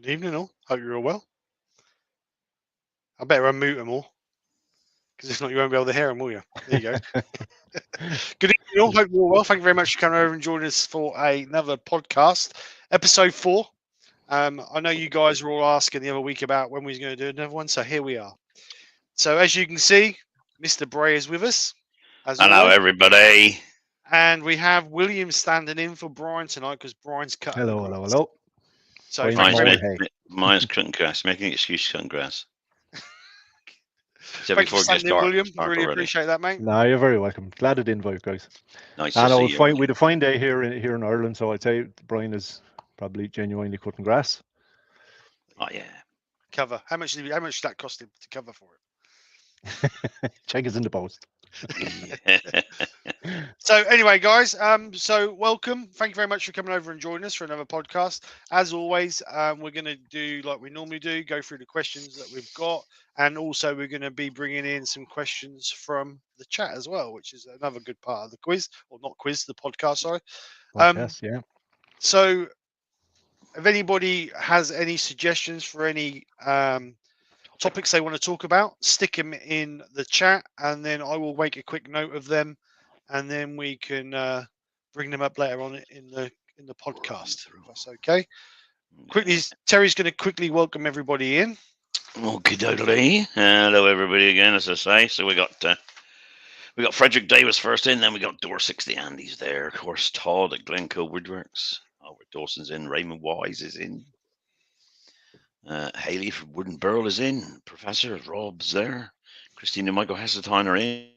Good evening, all. Hope you're all well. I better unmute them all, because if not, you won't be able to hear them, will you? There you go. Good evening, all. Hope you're all well. Thank you very much for coming over and joining us for another podcast, episode 4. I know you guys were all asking the other week about when we was going to do another one, so here we are. So as you can see, Mr. Bray is with us, as Hello, always. everybody. And we have William standing in for Brian tonight because Brian's cutting the grass. Hello. So Brian's thank you very mowing much. hay. Mine's cutting grass, making an excuse cutting grass. So Thank you for before we standing in, William. Really appreciate that, mate. No, you're very welcome. Glad it invite, guys. Nice I to know see you. we had a fine day here in Ireland, so I'd say Brian is probably genuinely cutting grass. Oh yeah. Cover. How much did that cost him to cover for it? Check is in the post. So anyway, guys, so welcome. Thank you very much for coming over and joining us for another podcast. As always, we're going to do like we normally do, go through the questions that we've got, and also we're going to be bringing in some questions from the chat as well, which is another good part of the quiz, or not quiz, the podcast. Sorry. Yes, yeah. So, if anybody has any suggestions for any topics they want to talk about, stick them in the chat, and then I will make a quick note of them, and then we can bring them up later on in the podcast. If that's okay. Quickly, Terry's going to quickly welcome everybody in. Okie dokie. Hello, everybody again. As I say, so we got Frederick Davis first in, then we got Dorset, the Andes there. Of course, Todd at Glencoe Woodworks. Albert Dawson's in. Raymond Wise is in. Haley from Wooden Burl is in. Professor Rob's there. Christina and Michael Hesseltine are in.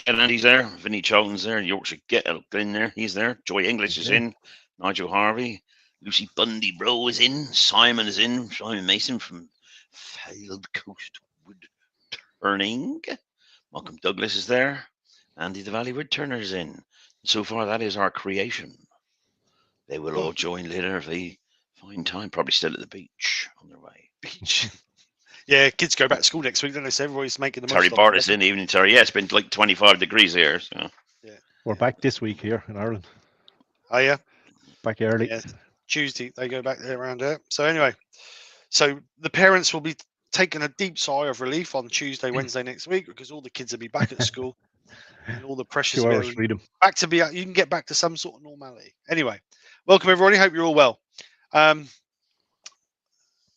Andy's there. Vinnie Charlton's there. Yorkshire Get in there. He's there. Joy English is in. Nigel Harvey. Lucy Bundy Bro is in. Simon is in. Simon Mason from Failed Coast Wood Turning. Malcolm Douglas is there. Andy the Valley Wood Turner is in. So far, that is our creation. They will all join later if they find time. Probably still at the beach on their way. Beach. Yeah, kids go back to school next week, don't they? So everybody's making the Terry most Bart of is in the evening. Terry, yeah, it's been like 25 degrees here. So. Yeah. We're back this week here in Ireland. Oh yeah. Back early. Yeah. Tuesday they go back there around there. So anyway, so the parents will be taking a deep sigh of relief on Tuesday, Wednesday next week because all the kids will be back at school and all the precious 2 hours freedom. back to be. You can get back to some sort of normality. Anyway, welcome everybody. Hope you're all well.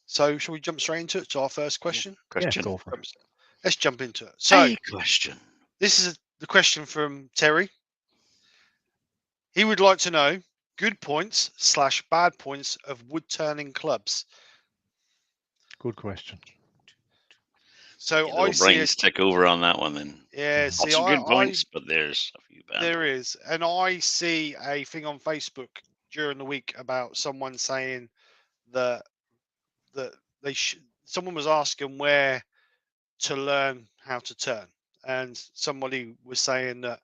So shall we jump straight into it? To our first question. Yeah, go for it. Let's jump into it. So question. This is the question from Terry. He would like to know good points / bad points of wood turning clubs. Good question. So I see a stick over on that one then. Yeah, see, lots of good points, but there's a few bad. There is, and I see a thing on Facebook during the week about someone saying that someone was asking where to learn how to turn, and somebody was saying that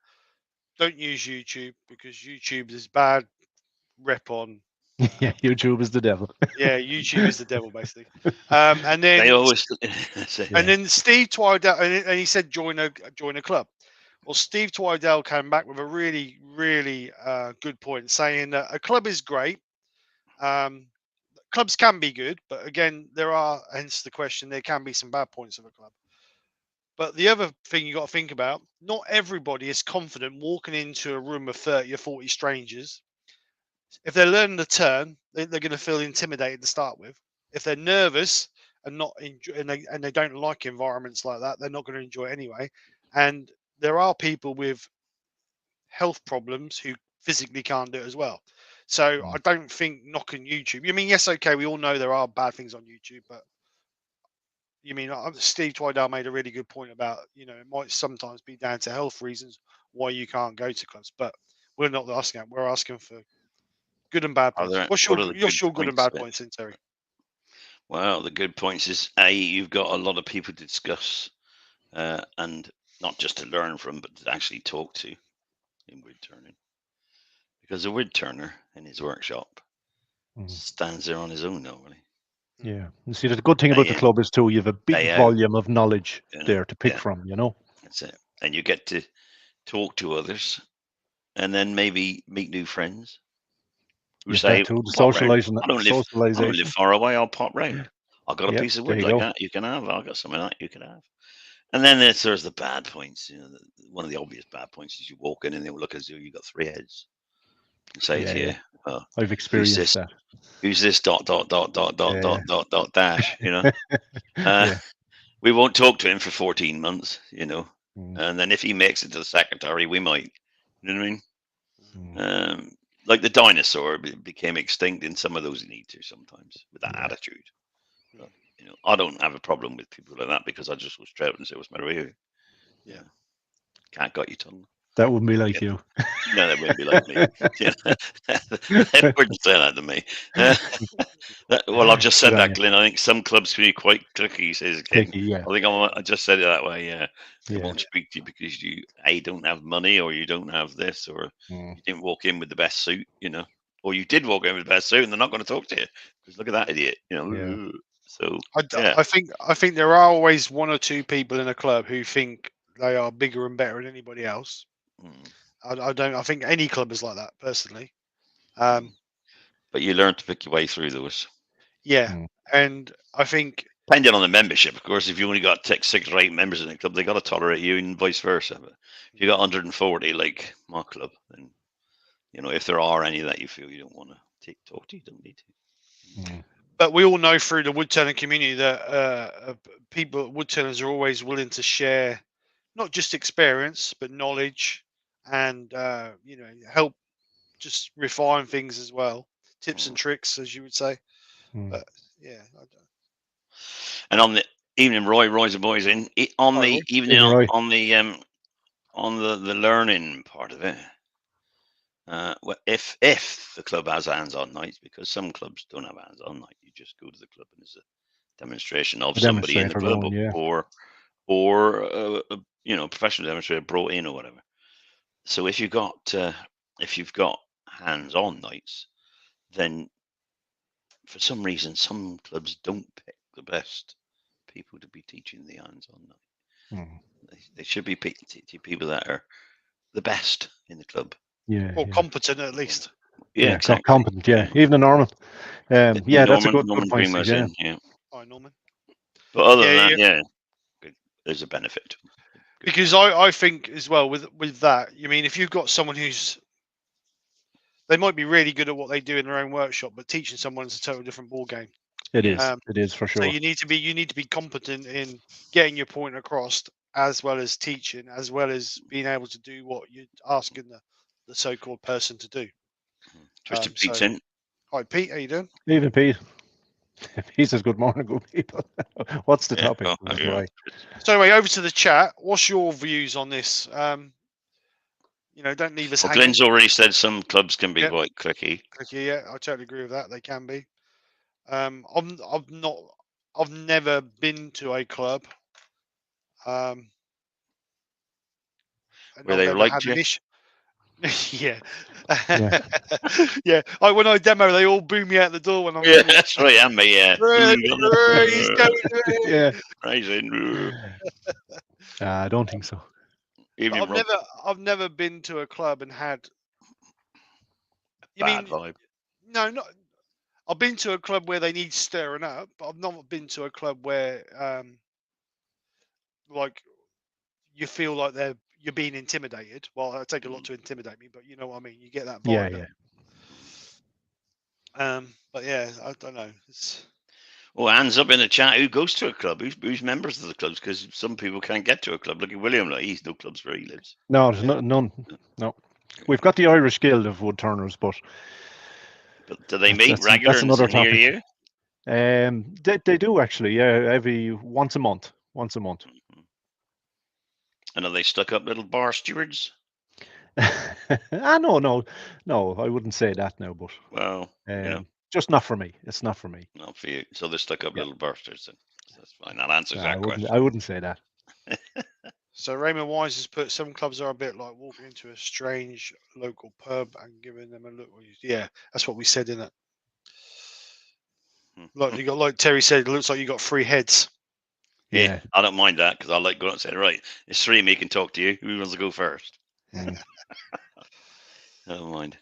don't use YouTube because YouTube is bad rep on. Yeah, YouTube is the devil. Yeah, YouTube is the devil, basically. And then they always. And then Steve Twydell, and he said join a club. Well, Steve Twydell came back with a really, really good point, saying that a club is great. Clubs can be good, but again, there are, hence the question, there can be some bad points of a club. But the other thing you got to think about, not everybody is confident walking into a room of 30 or 40 strangers. If they're learning the turn, they're going to feel intimidated to start with. If they're nervous and not and they don't like environments like that, they're not going to enjoy it anyway. And there are people with health problems who physically can't do it as well. So I don't think knocking YouTube. I mean, yes, okay, we all know there are bad things on YouTube, but you mean Steve Twydell made a really good point about, it might sometimes be down to health reasons why you can't go to clubs, but we're not asking that. We're asking for good and bad points. What's your good and bad points in, Terry? Well, the good points is you've got a lot of people to discuss, and not just to learn from, but to actually talk to in wood turning. Because a wood turner in his workshop stands there on his own normally. Yeah, you see, the good thing about the club is too, you have a big volume of knowledge there to pick from. That's it, and you get to talk to others, and then maybe meet new friends. who say, socialization. I don't live far away, I'll pop round. I've got a piece of wood like that you can have. I've got some of that you can have. And then there's the bad points. One of the obvious bad points is you walk in and they will look as though you've got 3 heads and say to you, well, I've experienced that. Who's this ... dash, we won't talk to him for 14 months, and then if he makes it to the secretary, we might, you know what I mean? Like the dinosaur became extinct in some of those eaters sometimes with that attitude. But, I don't have a problem with people like that because I just go straight out and say, what's the matter with you? Yeah. Can't got your tongue. That wouldn't be like you. No, that wouldn't be like me. They wouldn't say that to me. Well, I've just said that, Glenn. I think some clubs can be quite clicky, says Ken. Clicky, I think I just said it that way, yeah. They won't speak to you because you, don't have money, or you don't have this, or you didn't walk in with the best suit, or you did walk in with the best suit and they're not going to talk to you because look at that idiot, So I think there are always 1 or 2 people in a club who think they are bigger and better than anybody else. I think any club is like that personally. But you learn to pick your way through those. Yeah, and I think depending on the membership, of course, if you only got 6 or 8 members in the club, they got to tolerate you, and vice versa. But if you got 140 like my club, then if there are any that you feel you don't want to talk to, you don't need to. But we all know through the woodturning community that people, woodturners, are always willing to share not just experience but knowledge and help just refine things as well, tips and tricks, as you would say. But yeah, I don't. And on the evening, Roy's the boys in on the evening on the learning part of it. If the club has hands-on nights, because some clubs don't have hands-on night, you just go to the club and it's a demonstration of somebody in the club, or a professional demonstrator brought in or whatever. So if you've got hands-on nights, then for some reason some clubs don't pick the best people to be teaching the hands-on night. They should be people that are the best in the club. Or competent at least. Yeah, exactly. Competent, even a Norman. That's a good point. Hi, Norman. But other than that, there's a benefit. Because I think as well with that, if you've got someone they might be really good at what they do in their own workshop, but teaching someone is a totally different ball game. It is for sure. So you need to be competent in getting your point across, as well as teaching, as well as being able to do what you're asking the so-called person to do. Twisted Pete's in. Hi, Pete. How you doing? Even Pete. He says good morning, good people. What's the topic? So anyway, over to the chat. What's your views on this? Don't leave us hanging. Glenn's already said some clubs can be quite clicky. Yeah, I totally agree with that. They can be. I've never been to a club. Where they liked you. Yeah. When I demo, they all boo me out the door when I'm. Yeah, that's right, and me. Yeah. I don't think so. I've never been to a club and had. Bad vibe. No, not. I've been to a club where they need stirring up, but I've not been to a club where, like, you feel like you're being intimidated. Well, it take a lot to intimidate me, but you know what I mean. You get that vibe. But yeah, I don't know. Well, hands up in the chat. Who goes to a club? Who's members of the clubs? Because some people can't get to a club. Look at William. He's no clubs where he lives. No, there's none. No, we've got the Irish Guild of Woodturners, but do they meet regularly? That's another topic. Year? They do actually. Yeah, every once a month. Mm-hmm. And are they stuck up little bar stewards? No, I wouldn't say that now, but just not for me. It's not for me. Not for you. So they're stuck up little bar stewards. That's fine. That answers that question. I wouldn't say that. So Raymond Wise has put, some clubs are a bit like walking into a strange local pub and giving them a look. Yeah, that's what we said in it. Like Terry said, it looks like you got 3 heads. Yeah, I don't mind that because I like going and saying, right, there's 3 of me can talk to you. Who wants to go first? I don't mind.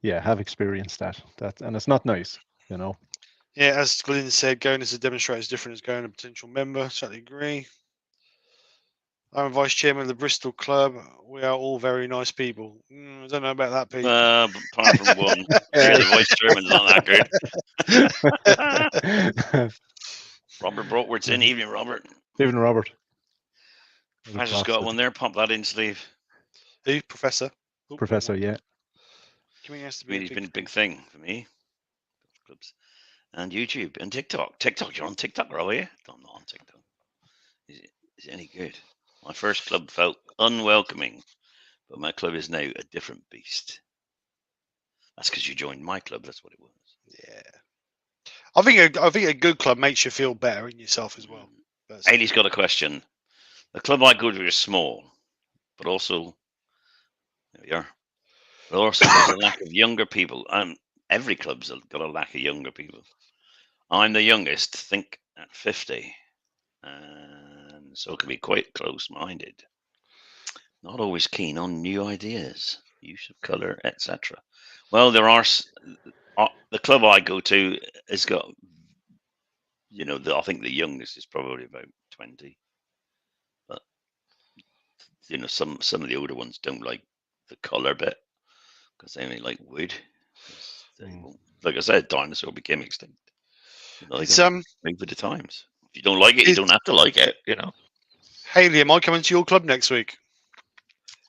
have experienced that. And it's not nice, you know. Yeah, as Glyn said, going as a demonstrator is different as going as a potential member. Certainly agree. I'm vice chairman of the Bristol Club. We are all very nice people. I don't know about that, Pete. Apart from one, yeah, the vice chairman's not that good. Robert Brockwart's in. Evening, Robert. Evening, Robert. Professor's got one there. Pop that in, Steve. Who? Professor? Professor, yeah. It's been a big thing for me. Clubs. And YouTube and TikTok. TikTok, you're on TikTok, are you? I'm not on TikTok. Is it any good? My first club felt unwelcoming, but my club is now a different beast. That's because you joined my club. That's what it was. Yeah. I think a good club makes you feel better in yourself as well. Ailey's got a question. The club I go to is small, but also there we are. But also there's a lack of younger people. Every club's got a lack of younger people. I'm the youngest, think at 50, and so can be quite close-minded. Not always keen on new ideas, use of colour, etc. Well, there are. The club I go to has got, I think the youngest is probably about 20, but some of the older ones don't like the colour bit because they only like wood. Like I said, dinosaur became extinct. It's move with the times. If you don't like it, you don't have to like it. Hayley, am I coming to your club next week?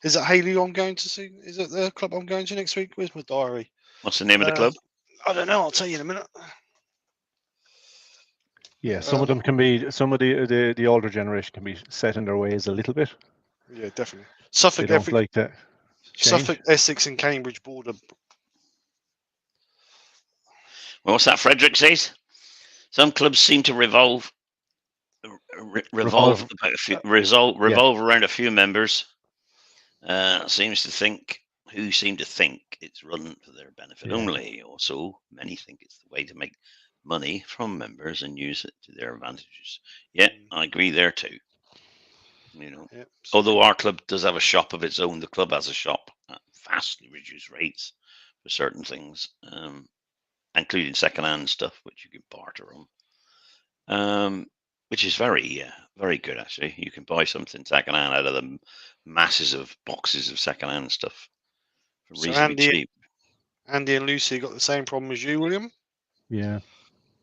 Is it Hayley I'm going to see? Is it the club I'm going to next week? Where's my diary? What's the name of the club? I don't know. I'll tell you in a minute. Yeah, some of them can be. Some of the older generation can be set in their ways a little bit. Yeah, definitely. Suffolk, they don't like that. Suffolk, Essex, and Cambridge border. Well, what's that? Frederick says some clubs seem to revolve around a few members. Seem to think it's run for their benefit only. Also, many think it's the way to make money from members and use it to their advantages. Yeah, I agree there too. Although our club does have a shop of its own, the club has a shop at vastly reduced rates for certain things, including second-hand stuff, which you can barter on. Which is very, very good, actually. You can buy something second-hand out of the masses of boxes of second-hand stuff for reasonably cheap. Andy and Lucy got the same problem as you, William. Yeah.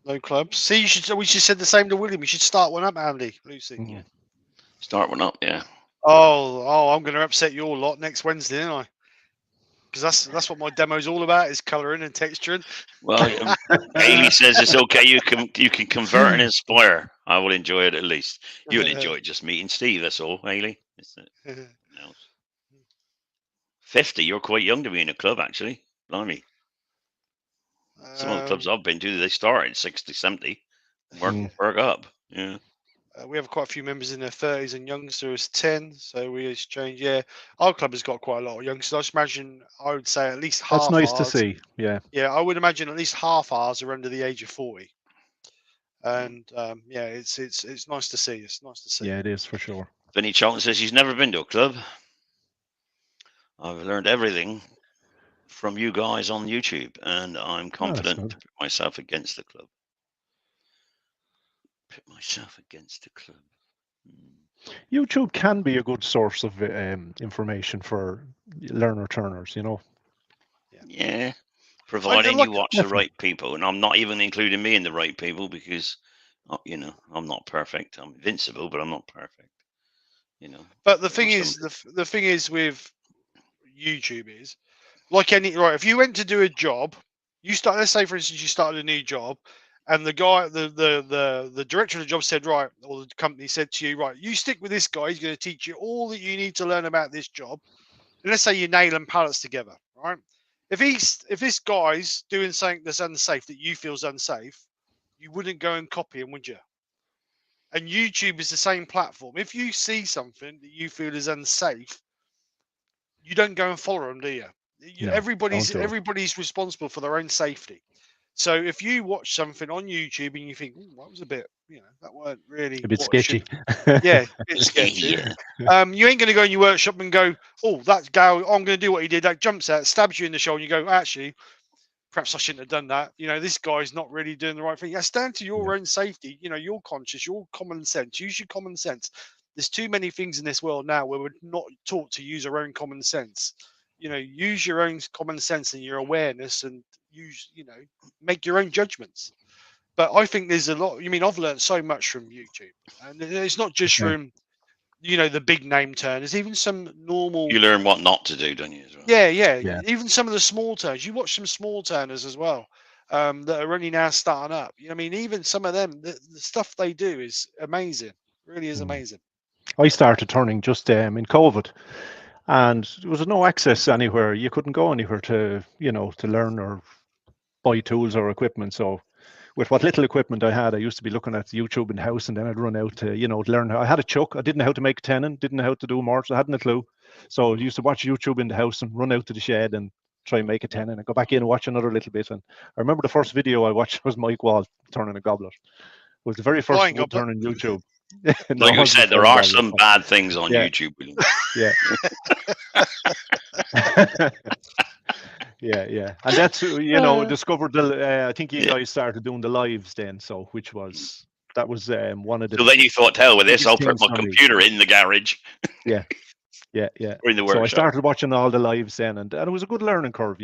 No clubs. See, we should said the same to William. You should start one up, Andy, Lucy. Yeah. Start one up, yeah. Oh, I'm going to upset you all lot next Wednesday, aren't I? Because that's what my demo's all about, is colouring and texturing. Well, Hayley says it's okay. You can convert and inspire. I will enjoy it at least. You'll enjoy just meeting Steve. That's all, Hayley. 50. You're quite young to be in a club, actually. Blimey. Some of the clubs I've been to, they start at 60, 70, work up. Yeah. We have quite a few members in their 30s and youngsters 10, so we exchange. Yeah, our club has got quite a lot of youngsters. I just imagine, I would say at least half. That's nice to see. Yeah. Yeah, I would imagine at least half ours are under the age of 40. And it's nice to see. It's nice to see. Yeah, it is for sure. Vinny Charlton says he's never been to a club. I've learned everything from you guys on YouTube, and I'm confident to put myself against the club. YouTube can be a good source of information for learner turners, Yeah, providing you watch the right people, and I'm not even including me in the right people because, I'm not perfect. I'm invincible, but I'm not perfect. But the thing is, the thing is with YouTube is, like if you went to do a job, let's say for instance you started a new job, and the guy, the director of the job said, right, or the company said to you, right, you stick with this guy, he's going to teach you all that you need to learn about this job. And let's say you're nailing pallets together, right? If this guy's doing something that's unsafe, that you feel is unsafe, you wouldn't go and copy him, would you? And YouTube is the same platform. If you see something that you feel is unsafe, you don't go and follow them, do you? No, everybody's responsible for their own safety. So if you watch something on YouTube and you think, that was a bit, that weren't really A bit what it should sketchy. be. Yeah, a bit sketchy. Yeah. You ain't going to go in your workshop and go, oh, that guy, I'm going to do what he did. That jumps out, stabs you in the shoulder, and you go, actually, perhaps I shouldn't have done that. This guy's not really doing the right thing. That's down to your own safety. You're conscious, your common sense. Use your common sense. There's too many things in this world now where we're not taught to use our own common sense. Use your own common sense and your awareness, and make your own judgments. But I think there's a lot. I've learned so much from YouTube, and it's not just from the big name turners, even some normal. You learn what not to do, don't you? As well? Yeah. Even some of the small turners. You watch some small turners as well, that are only now starting up. Even some of them, the stuff they do is amazing. Really is amazing. I started turning just in COVID, and there was no access anywhere. You couldn't go anywhere to learn or buy tools or equipment. So with what little equipment I had, I used to be looking at YouTube in the house, and then I'd run out to learn how. I had a chuck. I didn't know how to make a tenon, didn't know how to do mortars. I hadn't a clue. So I used to watch YouTube in the house and run out to the shed and try and make a tenon and go back in and watch another little bit. And I remember the first video I watched was Mike Wall turning a goblet. It was the very first wood turning YouTube. Like I said, there are some bad things on YouTube. Yeah. Yeah. And that's, discovered the, I think you guys started doing the lives then. So, that was one of the. So then you thought, hell with this, I'll put my computer in the garage. Yeah. Or in the workshop. So I started watching all the lives then, and it was a good learning curve,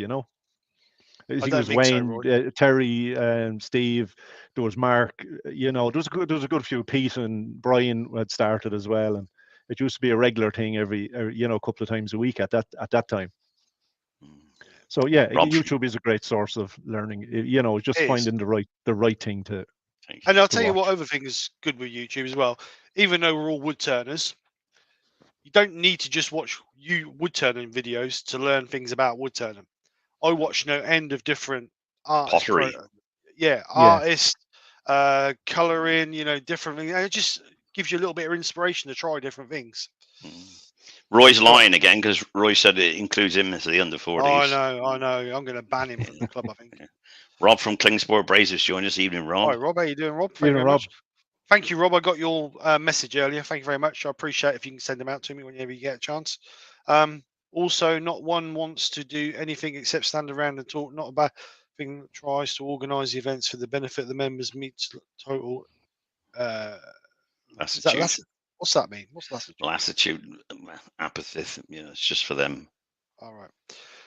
I think it was Wayne, Terry, Steve. There was Mark. There was a good few. Pete and Brian had started as well, and it used to be a regular thing every a couple of times a week at that time. So YouTube is a great source of learning. Just finding the right thing to. And I'll tell you what other thing is good with YouTube as well. Even though we're all wood turners, you don't need to just watch wood turning videos to learn things about wood turning. I watch end of different artists. Pottery. Artists, colouring, different things. And it just gives you a little bit of inspiration to try different things. Roy's lying again because Roy said it includes him as the under 40s. I know. I'm going to ban him from the club, I think. Rob from Klingsport Brazers joined us. Evening, Rob. Hi, Rob. How you doing, Rob? Thank you very much. Thank you, Rob. I got your message earlier. Thank you very much. I appreciate it if you can send them out to me whenever you get a chance. Also, not one wants to do anything except stand around and talk. Not a bad thing that tries to organise events for the benefit of the members. Meets total. Lassitude. What's that mean? What's lassitude? Lassitude, apathy. It's just for them. All right.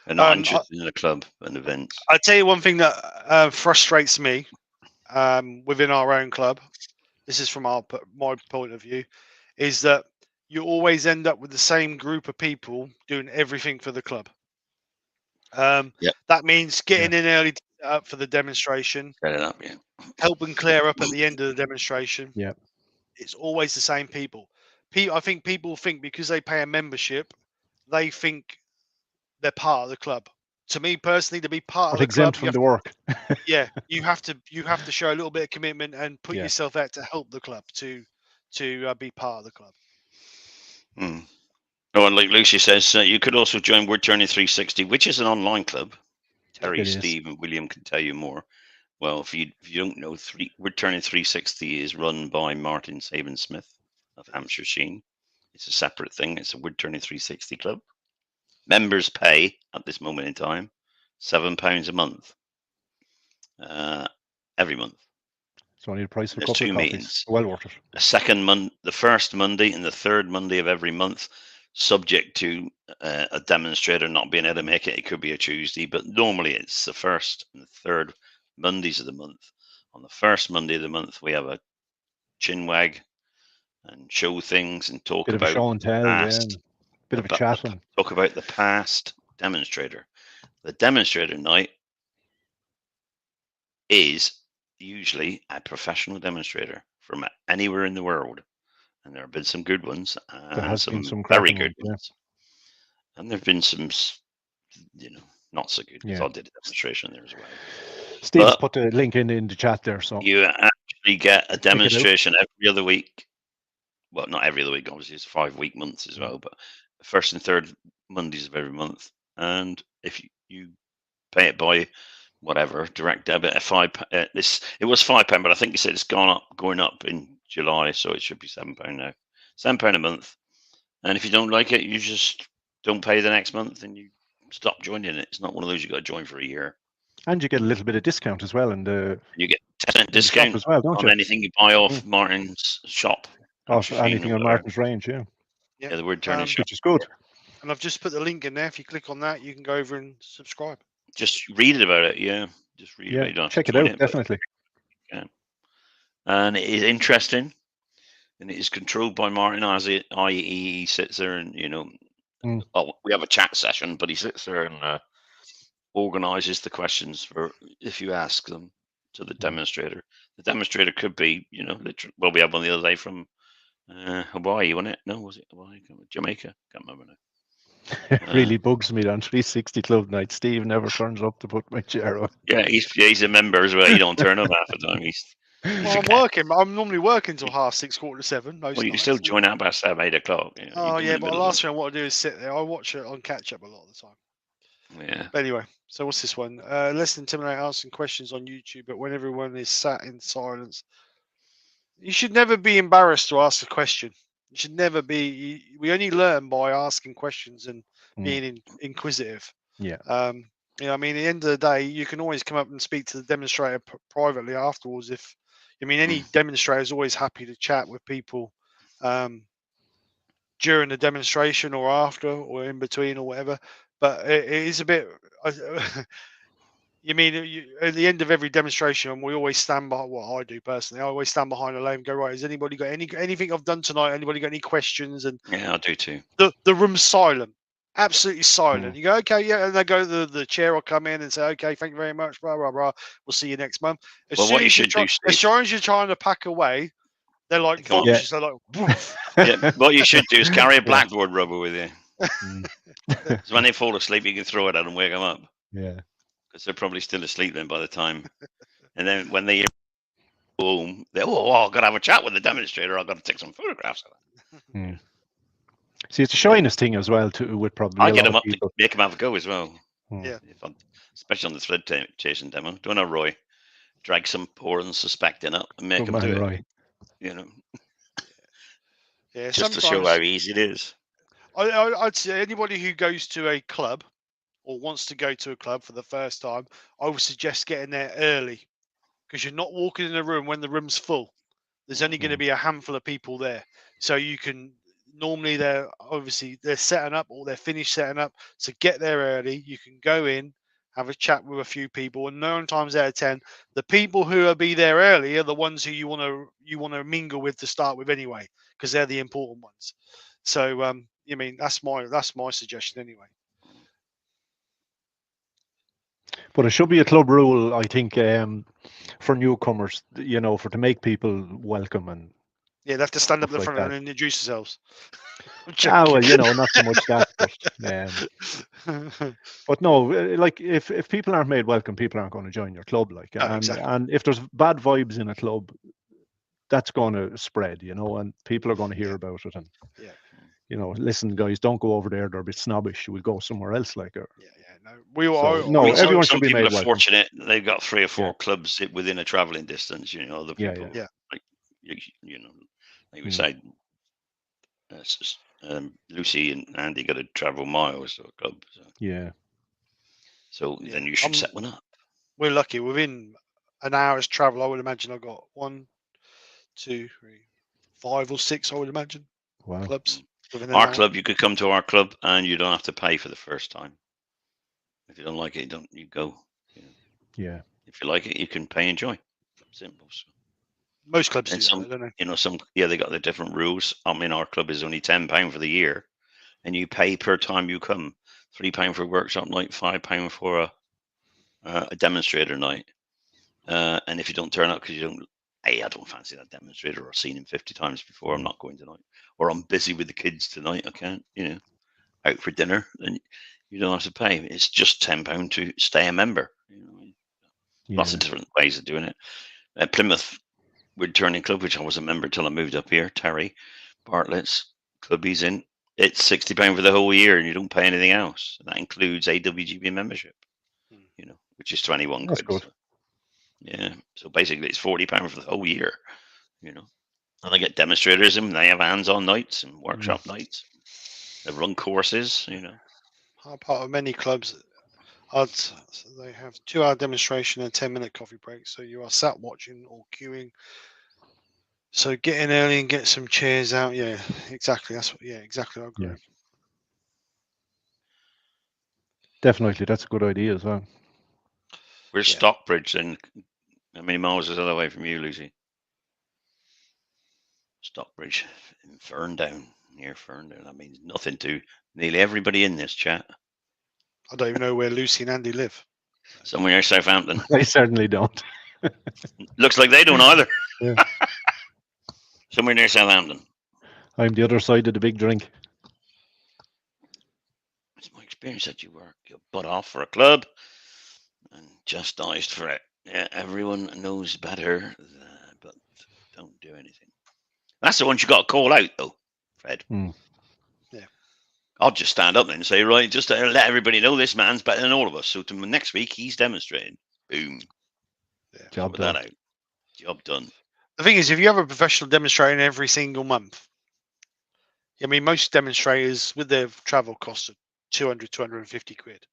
They're not interested in the club and events. I'll tell you one thing that frustrates me within our own club. This is from my point of view, is that you always end up with the same group of people doing everything for the club. That means getting in early for the demonstration, Set it up, helping clear up at the end of the demonstration. Yeah, it's always the same people. I think people think because they pay a membership, they think they're part of the club. To me personally, to be part of the exempt club, from the work. you have to show a little bit of commitment and put yourself out to help the club to be part of the club. Oh, and like Lucy says, you could also join Wood Turning 360, which is an online club. Terry, Steve, and William can tell you more. Well, if you don't know, Wood Turning 360 is run by Martin Saban-Smith of Hampshire Sheen. It's a separate thing. It's a Wood Turning 360 club. Members pay at this moment in time £7 a month. Every month. It's only the price of a There's couple two of meetings. Well worth it. The first Monday and the third Monday of every month, subject to a demonstrator not being able to make it. It could be a Tuesday, but normally it's the first and the third Mondays of the month. On the first Monday of the month, we have a chinwag and show things and talk about show and tell, past. Bit of a chat. Talk about the past demonstrator. The demonstrator night is usually a professional demonstrator from anywhere in the world, and there have been some good ones and some very good ones, and there have been some, not so good. Because I did a demonstration there as well. Steve's put the link in the chat there, so you actually get a demonstration every other week. Well, not every other week, obviously it's 5-week months as well, but the first and third Mondays of every month. And if you pay it by whatever direct debit at £5. It was £5, but I think he said it's going up in July, so it should be £7 now. £7 a month, and if you don't like it, you just don't pay the next month and you stop joining it. It's not one of those you got to join for a year. And you get a little bit of discount as well in the. You get 10% shop discount as well, don't on you? anything you buy off Martin's shop. Off anything on Martin's range, yeah. Yeah, the word turning shop. Which is good. And I've just put the link in there. If you click on that, you can go over and subscribe. Just read it about it, yeah. Just read it. Yeah, check it out, definitely. Yeah. And it is interesting, and it is controlled by Martin, i.e. he sits there and, we have a chat session, but he sits there and organises the questions for if you ask them to the demonstrator. The demonstrator could be, we had one the other day from Hawaii, wasn't it? No, was it Hawaii? Jamaica? Can't remember now. It really bugs me on 360 Club night. Steve never turns up to put my chair on. Yeah, he's a member as well. He don't turn up half the time. Well, I'm working. I'm normally working till 6:30, 7:15. Well, you can still join out by 7, 8 o'clock. Oh yeah, but the last thing I want to do is sit there. I watch it on catch up a lot of the time. Yeah. But anyway, so what's this one? Let's intimidate asking questions on YouTube, but when everyone is sat in silence, you should never be embarrassed to ask a question. You should never be. We only learn by asking questions and being inquisitive. Yeah. I mean, at the end of the day, you can always come up and speak to the demonstrator privately afterwards. Any demonstrator is always happy to chat with people during the demonstration or after or in between or whatever. But it is a bit. At the end of every demonstration, we always stand by. What I do personally, I always stand behind the lane and go, right, has anybody got anything I've done tonight? Anybody got any questions? And yeah, I do too. The room's silent, absolutely silent. You go, okay, yeah, and they go. The chair will come in and say, okay, thank you very much, blah blah blah. We'll see you next month. As soon as you're trying to pack away, they're like vultures. They're like, woof. Yeah, what you should do is carry a blackboard rubber with you. So when they fall asleep, you can throw it at and wake them up. Yeah. Because they're probably still asleep then by the time. And then when they home, I've got to have a chat with the demonstrator. I've got to take some photographs of it. See, it's a shyness thing as well, too, with probably I get them up to make them have a go as well. Yeah. Especially on the thread chasing demo. Don't know, Roy. Drag some poor unsuspecting up and make them do Roy. it. Yeah, just to show how easy it is. I'd say anybody who goes to a club or wants to go to a club for the first time, I would suggest getting there early because you're not walking in a room when the room's full. There's only going to be a handful of people there. So you can normally they're setting up or they're finished setting up. So get there early. You can go in, have a chat with a few people, and 9 times out of 10, the people who will be there early are the ones who you want to mingle with to start with anyway, because they're the important ones. So that's my suggestion anyway. But it should be a club rule, I think, for newcomers, to make people welcome and. Yeah, they have to stand up the front and introduce themselves. Well, not so much that. But no, like if people aren't made welcome, people aren't going to join your club. Exactly. And if there's bad vibes in a club, that's going to spread, and people are going to hear about it. And listen, guys, don't go over there. They're a bit snobbish. We'll go somewhere else. No, everyone should be made welcome. Fortunate they've got 3 or 4 clubs within a traveling distance. Other people. Yeah. Like we say, Lucy and Andy got to travel miles to a club. So. Yeah. So then you should set one up. We're lucky. Within an hour's travel, I would imagine I've got 1, 2, 3, 5 or 6. I would imagine. Wow. Clubs. Our club, you could come to our club and you don't have to pay for the first time. If you don't like it, you go. Yeah. If you like it, you can pay and join. Simple. So. Most clubs and do that, don't they? They got the different rules. Our club is only £10 for the year, and you pay per time you come. £3 for a workshop night, £5 for a demonstrator night. And if you don't turn up because I don't fancy that demonstrator, or I've seen him 50 times before, I'm not going tonight, or I'm busy with the kids tonight, I can't, out for dinner, then you don't have to pay. It's just £10 to stay a member. Lots of different ways of doing it. At Plymouth Wood Turning Club, which I was a member till I moved up here, Terry Bartlett's club he's in, it's £60 for the whole year and you don't pay anything else. That includes AWGB membership. which is 21 That's quid. good. So, yeah. So basically, it's £40 for the whole year. And I get demonstrators in. They have hands-on nights and workshop nights. They run courses. I'm part of many clubs. They have 2-hour demonstration and 10-minute coffee break. So you are sat watching or queuing. So get in early and get some chairs out. Yeah, exactly. Exactly. I agree. Yeah. Definitely, that's a good idea as well. Where's Stockbridge and how many miles is that away from you, Lucy? Stockbridge in Ferndown, near Ferndown. That means nothing to nearly everybody in this chat. I don't even know where Lucy and Andy live. Somewhere near Southampton. I certainly don't. Looks like they don't either. Yeah. Somewhere near Southampton. I'm the other side of the big drink. It's my experience that you work your butt off for a club and chastised for it. Yeah, everyone knows better, but don't do anything. That's the ones you got to call out, though, Fred. Yeah. I'll just stand up and say, right, just to let everybody know this man's better than all of us. So next week, he's demonstrating. Boom. Yeah. Job done. That out. Job done. The thing is, if you have a professional demonstrating every single month, I mean, most demonstrators with their travel costs are 200, 250 quid.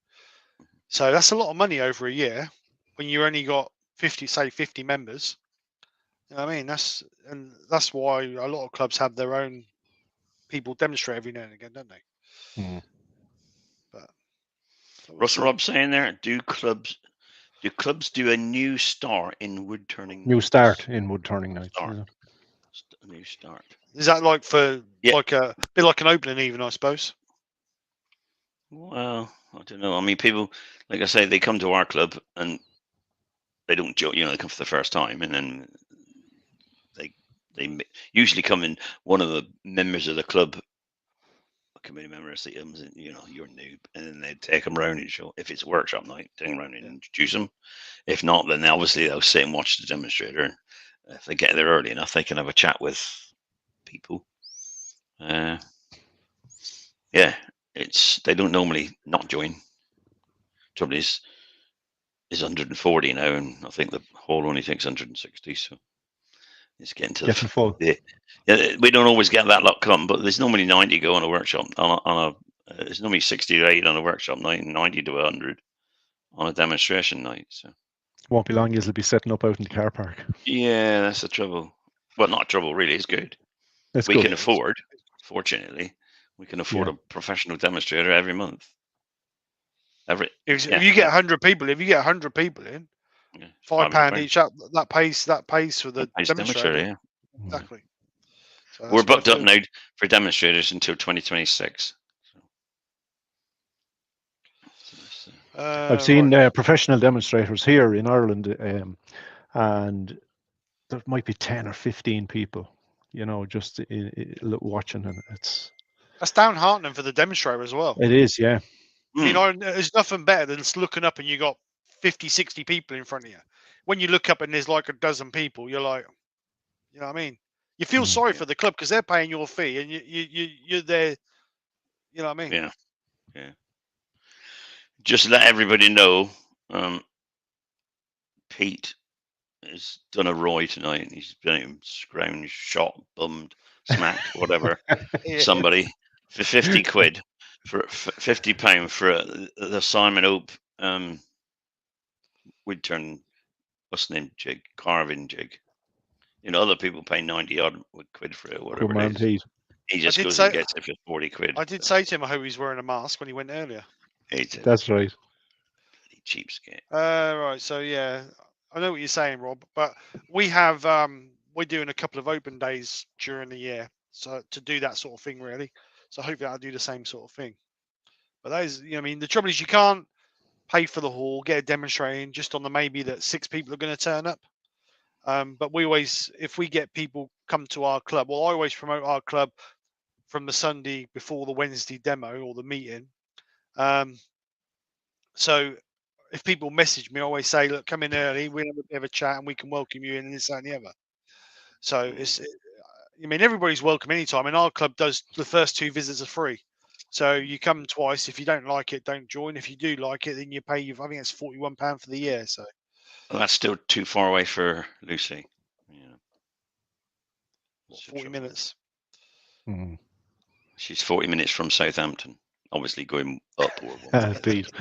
So that's a lot of money over a year when you only got 50 members. You know what I mean? That's why a lot of clubs have their own people demonstrate every now and again, don't they? But Russell Rob saying there, do clubs do a new start in wood turning? New start in wood turning nights. Yeah. New start. Is that like for like a bit like an opening even, I suppose? Well, I don't know. I mean, people, like I say, they come to our club and they don't joke. They come for the first time, and then they usually come in. One of the members of the club, a committee member, see them, and you're new, and then they take them round and show. If it's a workshop night, take them round and introduce them. If not, then obviously they'll sit and watch the demonstrator. And if they get there early enough, they can have a chat with people. They don't normally not join. Trouble is 140 now, and I think the hall only takes 160. So it's getting to full. We don't always get that lot come, but there's normally 90 go on a workshop there's normally 60 to 80 on a workshop night and 90 to 100 on a demonstration night. So won't be long. You'll be setting up out in the car park. Yeah, that's the trouble. Well, not trouble really. It's good. We can afford, fortunately, a professional demonstrator every month. If you get 100 people, in, £5 each up, that pays for the demonstrator. Yeah. Exactly. So we're booked up now for demonstrators until 2026. I've seen professional demonstrators here in Ireland, and there might be 10 or 15 people, just watching, and that's downheartening for the demonstrator as well. It is, yeah. There's nothing better than looking up and you got 50, 60 people in front of you. When you look up and there's like a dozen people, you're like, you know what I mean? You feel sorry for the club because they're paying your fee and you're there. You know what I mean? Yeah. Just let everybody know, Pete has done a Roy tonight, and he's been scrounged, shot, bummed, smacked, whatever. Somebody for 50 quid, for £50 for the Simon Ope would turn what's the name jig, carving jig. Other people pay 90 odd quid for it, whatever it is. He just goes and gets it for 40 quid. I did say to him, I hope he's wearing a mask when he went earlier. That's right. Bloody cheapskate. Right. So yeah, I know what you're saying, Rob. But we have we're doing a couple of open days during the year, so to do that sort of thing, really. So hopefully I'll do the same sort of thing. But that is, I mean, the trouble is you can't pay for the hall, get a demonstrating just on the maybe that 6 people are going to turn up. But we always, if we get people come to our club, well, I always promote our club from the Sunday before the Wednesday demo or the meeting. So if people message me, I always say, look, come in early, we'll have a bit of a chat and we can welcome you in and this, that, and the other. So I mean, everybody's welcome anytime. And our club does the first 2 visits are free. So you come twice. If you don't like it, don't join. If you do like it, then you pay. I think it's £41 for the year. So Well, that's still too far away for Lucy. Yeah. what, That's the 40 trouble. minutes. Mm. She's 40 minutes from Southampton. Obviously going up or what. Pete.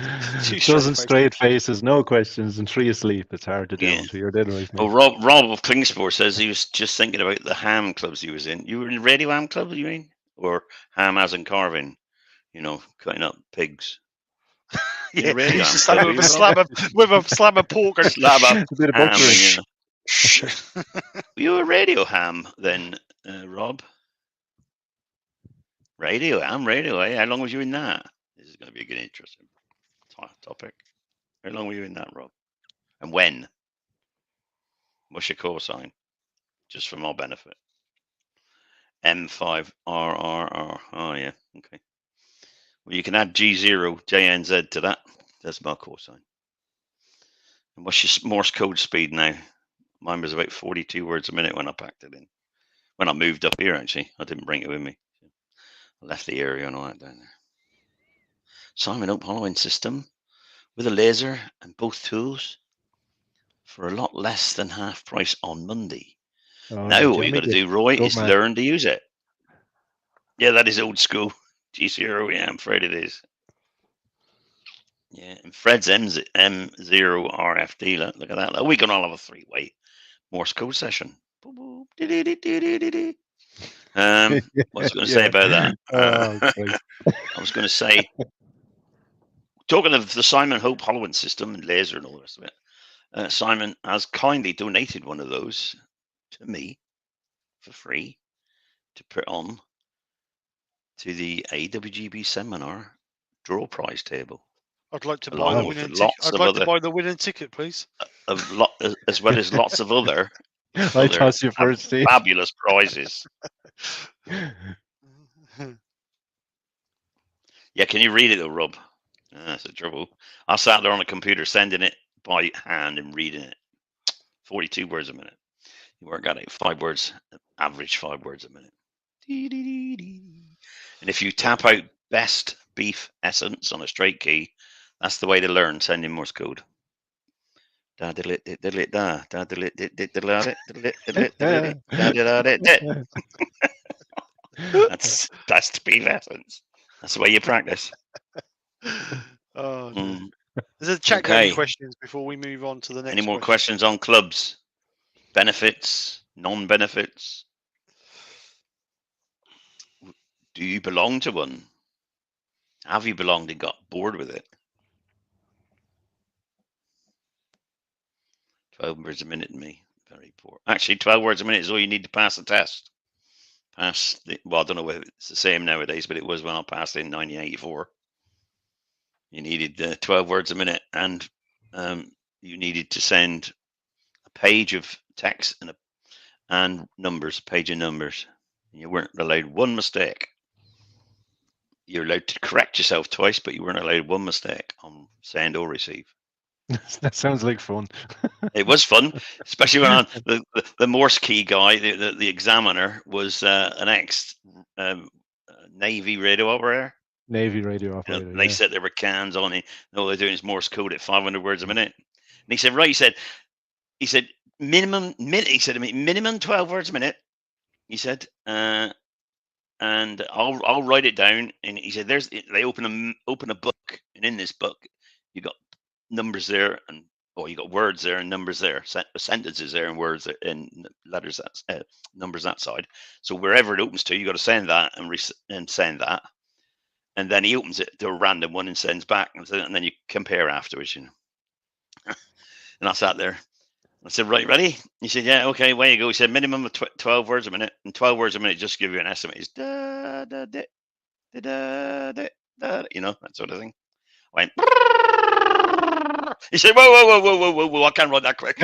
Two Dozen straight straight faces, no questions, and 3 asleep. It's hard to do. Yeah. So you're dead right, mate. Well, Rob of Klingspor says he was just thinking about the ham clubs he was in. You were in Radio Ham Club, you mean? Or ham as in carving? You know, cutting up pigs. Yeah, Radio used Ham to stand Club, with you a know? slab of pork and Slab up A bit of ham. butchering. Yeah. Were you a Radio Ham then, Rob? Radio Ham, eh? How long was you in that? This is going to be a good, interesting topic. How long were you in that, Rob? And when? What's your call sign? Just for my benefit. M5RRR. Oh, yeah. Okay. Well, you can add G0JNZ to that. That's my call sign. And what's your Morse code speed now? Mine was about 42 words a minute when I packed it in. When I moved up here, actually. I didn't bring it with me. I left the area and all that down there. Simon Oak hollowing system with a laser and both tools for a lot less than half price on Monday. Oh, Now what you Jimmy got to did. do, Roy, Good is man. learn to use it. Yeah, that is old school. G0, yeah, I'm afraid it is. Yeah, and Fred's M0RFD. Look at that. We can all have a 3-way Morse code session. What was I going to say about that? I was going to say, talking of the Simon Hope hollowing system and laser and all the rest of it, Simon has kindly donated one of those to me for free to put on to the AWGB seminar draw prize table. I'd like to buy Along the with winning ticket. lots I'd of like to other- buy the winning ticket, please. As well as lots of other I toss you first, Steve. fabulous prizes. Yeah, can you read it though, Rob? That's the trouble. I sat there on a computer sending it by hand and reading it. 42 words a minute. You work out it 5 words, average 5 words a minute. And if you tap out best beef essence on a straight key, that's the way to learn sending Morse code. That's best beef essence. That's the way you practice. Oh, there's a chat got any questions before we move on to the next? Any more questions on clubs, benefits, non-benefits? Do you belong to one? Have you belonged and got bored with it? 12 words a minute, me. Very poor. Actually, 12 words a minute is all you need to pass the test. Well, I don't know whether it's the same nowadays, but it was when I passed in 1984. You needed 12 words a minute, and you needed to send a page of text and numbers, a page of numbers. You weren't allowed one mistake. You're allowed to correct yourself twice, but you weren't allowed one mistake on send or receive. That sounds like fun. It was fun, especially when the Morse key guy, the examiner, was an ex-Navy radio operator. Navy radio operator. They said there were cans on it. All they're doing is Morse code at 500 words a minute. And he said, right, he said minimum 12 words a minute. He said, and I'll write it down. And he said, they open a book, and in this book, you got numbers there, you got words there and numbers there, sentences there and words there, and letters numbers that side. So wherever it opens to, you got to send that and send that. And then he opens it to a random one and sends back, and then you compare afterwards, you know. And I sat there. I said, right, ready? He said, yeah, okay, away you go. He said, minimum of 12 words a minute. And 12 words a minute, just to give you an estimate, is da, da, da, da, da, da, da, you know, that sort of thing. I went, he said, whoa, I can't write that quick.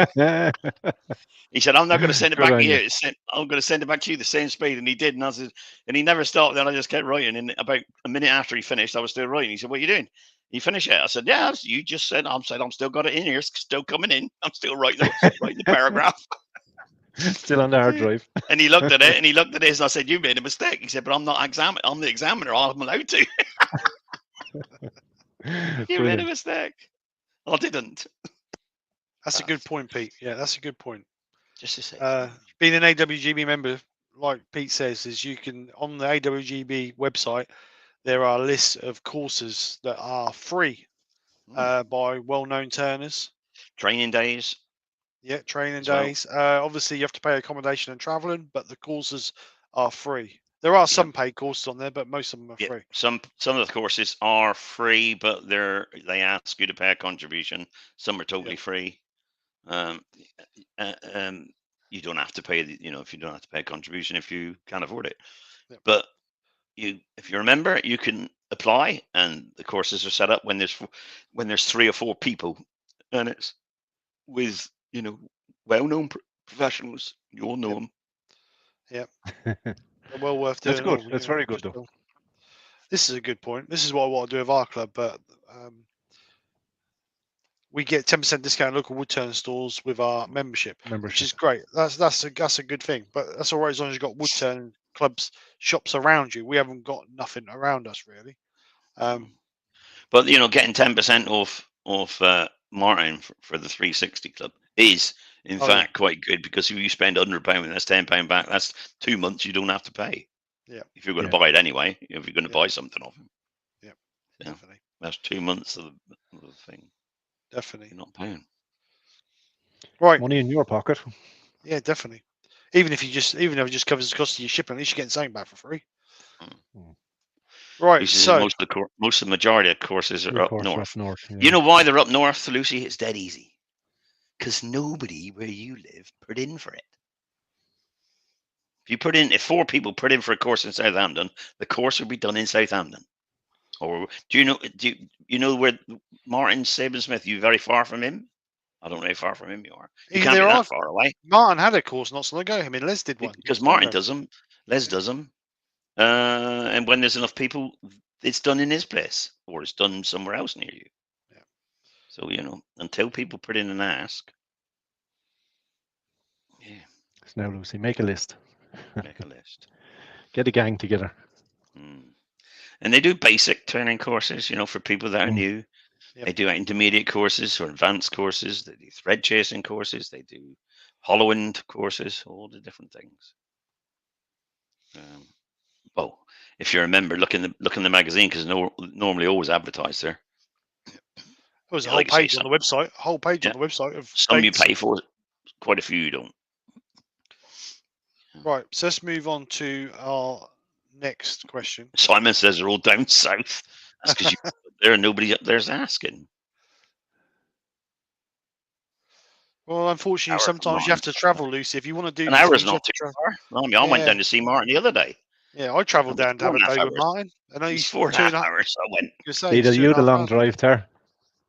He said, I'm not going to send it back to you. I'm going to send it back to you the same speed. And he did. And he never stopped. Then I just kept writing. And about a minute after he finished, I was still writing. He said, what are you doing? You finish it? I said, yeah, you just said, I'm still got it in here. It's still coming in. I'm still writing the paragraph. Still on the hard drive. And he looked at it, and he looked at this, and I said, "You made a mistake." He said, "But I'm not I'm the examiner. I'm allowed to." You made a Brilliant. mistake. I didn't. That's a good point, Pete. Yeah, that's a good point. Just a second. Being an AWGB member, like Pete says, is you can on the AWGB website there are lists of courses that are free by well-known turners. Training days. Yeah, training as well. days. Obviously, you have to pay accommodation and traveling, but the courses are free. There are some paid courses on there, but most of them are free. Some of the courses are free, but they ask you to pay a contribution. Some are totally free. You don't have to pay. If you don't have to pay a contribution if you can't afford it. Yep. But if you're a member, you can apply, and the courses are set up when there's 3 or 4 people, and it's with well-known professionals. You all know them. Yep. Well worth doing. That's good. That's very good, though. This is a good point. This is what I want to do with our club, but we get 10% discount at local woodturn stores with our membership, which is great. That's a good thing. But that's all right as long as you've got woodturn clubs, shops around you. We haven't got nothing around us really. But getting 10% off Martin for the 360 club is in fact quite good, because if you spend £100 and that's £10 back, that's 2 months you don't have to pay. Yeah. If you're going to buy it anyway, if you're going to buy something off him. Yeah. Definitely. That's 2 months of the thing. Definitely. You're not paying. Right. Money in your pocket. Yeah, definitely. Even if it just covers the cost of your shipping, at least you're getting something back for free. Right. Lucy, so most of the majority of courses are up north. Yeah. You know why they're up north, Lucy? It's dead easy. Because nobody where you live put in for it. If 4 people put in for a course in Southampton, the course would be done in Southampton. Or do you know where Martin Sabensmith? You very far from him? I don't know how far from him you are. You can't be that far away. Martin had a course not so long ago. I mean, Les did one. Because Martin does them, Les does them, and when there's enough people, it's done in his place or it's done somewhere else near you. Yeah. So until people put in and ask. Yeah. So now, Lucy, make a list. Make a list. Get a gang together. And they do basic turning courses, for people that are new. Yep. They do intermediate courses or advanced courses. They do thread chasing courses. They do hollowing courses, all the different things. Well, if you remember, look in the magazine, because normally always advertised there. There's a whole page on the website. A whole page on the website of some you pay for, quite a few you don't. Right, so let's move on to our next question. Simon says they're all down south. That's because you there and nobody up there's asking. Well, unfortunately, sometimes you have to travel, Lucy. If you want to do an hour's not too far. I went down to see Martin the other day. Yeah, I travelled down to have a day with Martin. And I used 4.5 hours. I went. You the long drive there.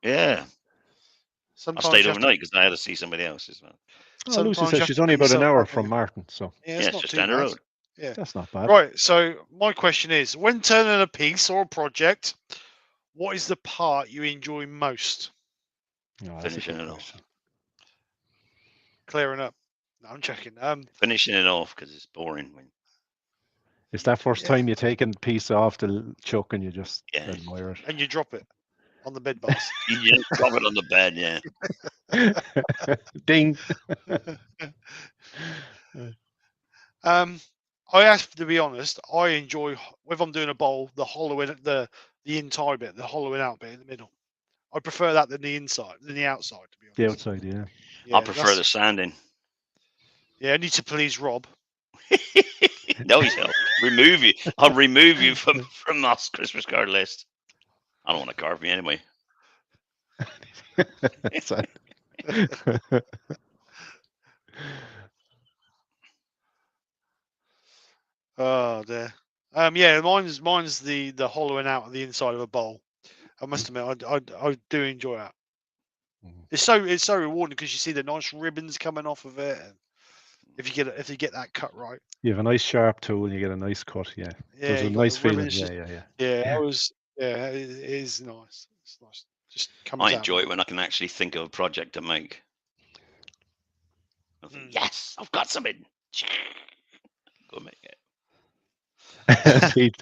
Yeah. Sometimes I stayed overnight because I had to see somebody else as well. Oh, Lucy says she's only about an hour from Martin, so yeah, it's not just too down the road. Yeah, that's not bad. Right. So my question is: when turning a piece or a project, what is the part you enjoy most? Finishing it off. Clearing up. No, I'm checking. Finishing it off because it's boring. It's that first time you take a piece off the chuck and you just admire it. And you drop it on the bed bars. You just drop it on the bed, yeah. Ding. I have to be honest. I enjoy if I'm doing a bowl, the hollowing, the inside bit, the hollowing out bit in the middle. I prefer that than the inside, than the outside. To be honest. The outside, yeah. I prefer the sanding. Yeah, I need to please Rob. No, he's not. Remove you. I'll remove you from us Christmas card list. I don't want to carve me anyway. Oh dear. Yeah, mine's the hollowing out of the inside of a bowl. I must admit, I do enjoy that. It's so rewarding because you see the nice ribbons coming off of it. And if you get that cut right, you have a nice sharp tool and you get a nice cut. Yeah, there's a nice feeling. Yeah. It is nice. It's nice. Just comes out. I enjoy it when I can actually think of a project to make. I think, Mm. yes, I've got some in. Go make it. Pete.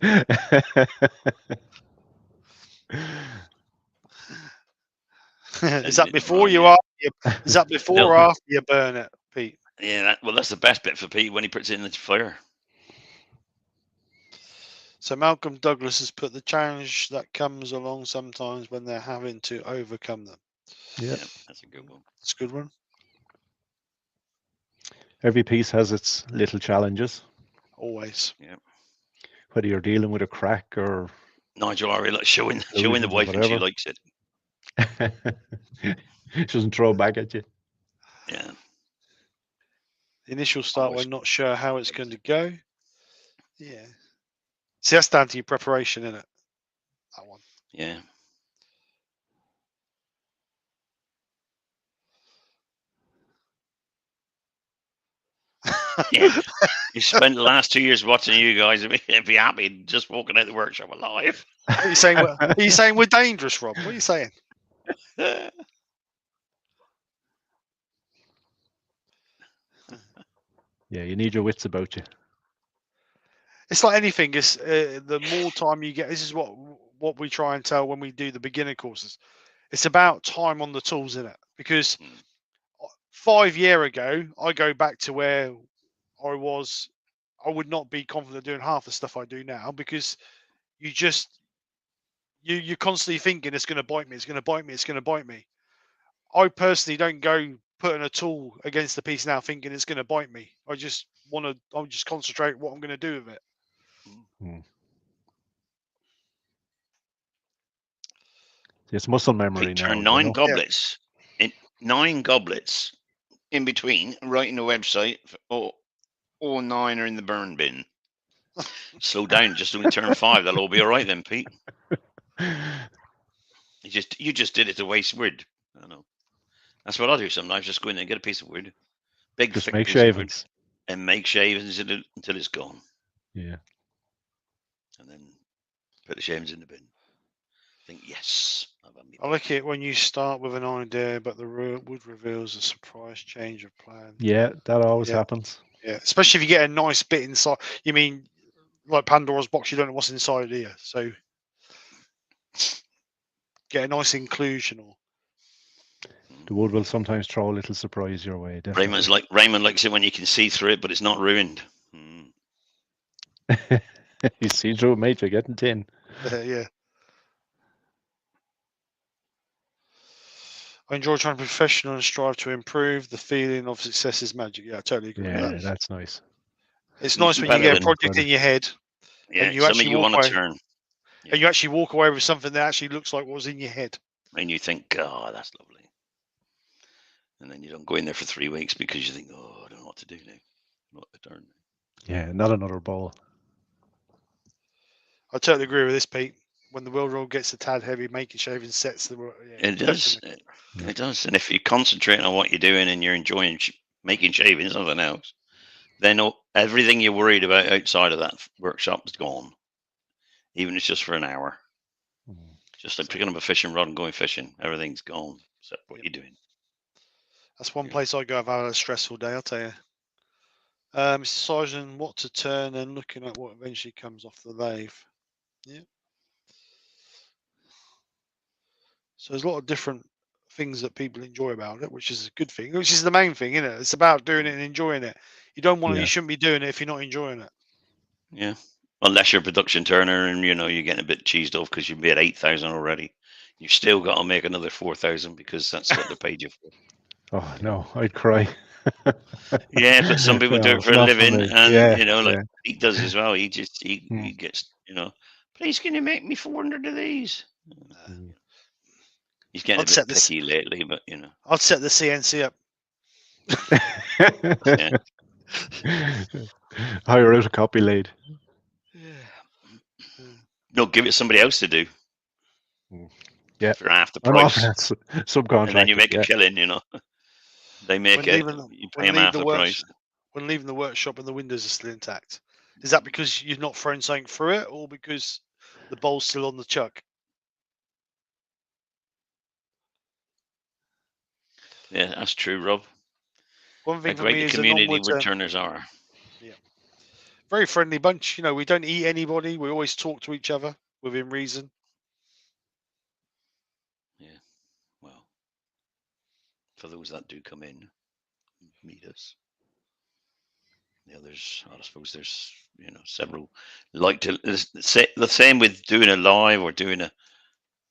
Is Sending that it before wrong, you yeah. are? Is that before No. or after you burn it, Pete? Yeah, well, that's the best bit for Pete when he puts it in the fire. So Malcolm Douglas has put the challenge that comes along sometimes when they're having to overcome them. Yeah. That's a good one. It's a good one. Every piece has its little challenges, Always. whether you're dealing with a crack or Nigel Ari like showing the illusions or wife and she whatever. likes it. She doesn't throw back at you. Yeah. The initial start, Always. we're not sure how it's going to go. Yeah. See, that's down to your preparation, isn't it? That one. Yeah. Yeah. You spent the last 2 years watching you guys and be happy just walking out the workshop alive. What are you saying? Are you saying we're dangerous, Rob? What are you saying? Yeah, you need your wits about you. It's like anything. It's the more time you get. This is what we try and tell when we do the beginner courses. It's about time on the tools, isn't it? Because 5 years ago, I go back to where I was. I would not be confident doing half the stuff I do now because you're constantly thinking it's going to bite me. It's going to bite me. It's going to bite me. I personally don't go putting a tool against the piece now thinking it's going to bite me. I'll just concentrate what I'm going to do with it. It's muscle memory now. Turn 9 goblets, 9 goblets in between, writing the website, or all 9 are in the burn bin. Slow down, just only turn 5. That'll all be all right then, Pete. You just did it to waste wood. I know. That's what I do sometimes. Just go in there and get a piece of wood, Just thick make piece of wood, shavings. and make shavings until it's gone. Yeah. And then put the shavings in the bin. Think, yes. I like it when you start with an idea, but the wood reveals a surprise change of plan. Yeah, that always happens. Yeah, especially if you get a nice bit inside. You mean like Pandora's box? You don't know what's inside here, so get a nice inclusion. Or the wood will sometimes throw a little surprise your way. Definitely. Raymond likes it when you can see through it, but it's not ruined. You see through it, mate. You're getting tin. Yeah. I enjoy trying to be professional and strive to improve. The feeling of success is magic. Yeah, I totally agree with that. That's nice. It's nice when you get a project in your head. Yeah, and you actually you want to turn. Yeah. And you actually walk away with something that actually looks like what was in your head. And you think, oh, that's lovely. And then you don't go in there for 3 weeks because you think, oh, I don't know what to do now. What to turn. Yeah, not another ball. I totally agree with this, Pete. When the wheel roll gets a tad heavy, making shaving sets the. Yeah, it does. It does. And if you concentrate on what you're doing and you're enjoying making shavings, something else, then everything you're worried about outside of that workshop is gone. Even if it's just for an hour. Just like picking up a fishing rod and going fishing. Everything's gone except what you're doing. That's one place I go. I've had a stressful day, I'll tell you. Mr. Sargent, what to turn and looking at what eventually comes off the lathe. Yeah. So there's a lot of different things that people enjoy about it, which is a good thing, which is the main thing, isn't it? It's about doing it and enjoying it. You shouldn't be doing it if you're not enjoying it. Yeah. Unless you're a production turner and, you're getting a bit cheesed off because you've made 8,000 already. You've still got to make another 4,000 because that's what they paid you for. Oh, no, I'd cry. Yeah, but some people do it for a living, and like he does as well. He gets, please can you make me 400 of these? He's getting a bit picky lately, but I'd set the CNC up. Hire out a copy lathe. No, give it somebody else to do. Yeah, for half the price. Subcontract. And then you make a killing, They make it. You pay them half the price. When leaving the workshop and the windows are still intact, is that because you've not thrown something through it, or because the bowl's still on the chuck? Yeah, that's true, Rob. One How thing for great me the is the community non-wood returners are. very friendly bunch. You know, we don't eat anybody. We always talk to each other within reason. Yeah. Well, for those that do come in, meet us. The others, I suppose there's several like to say the same with doing a live or doing a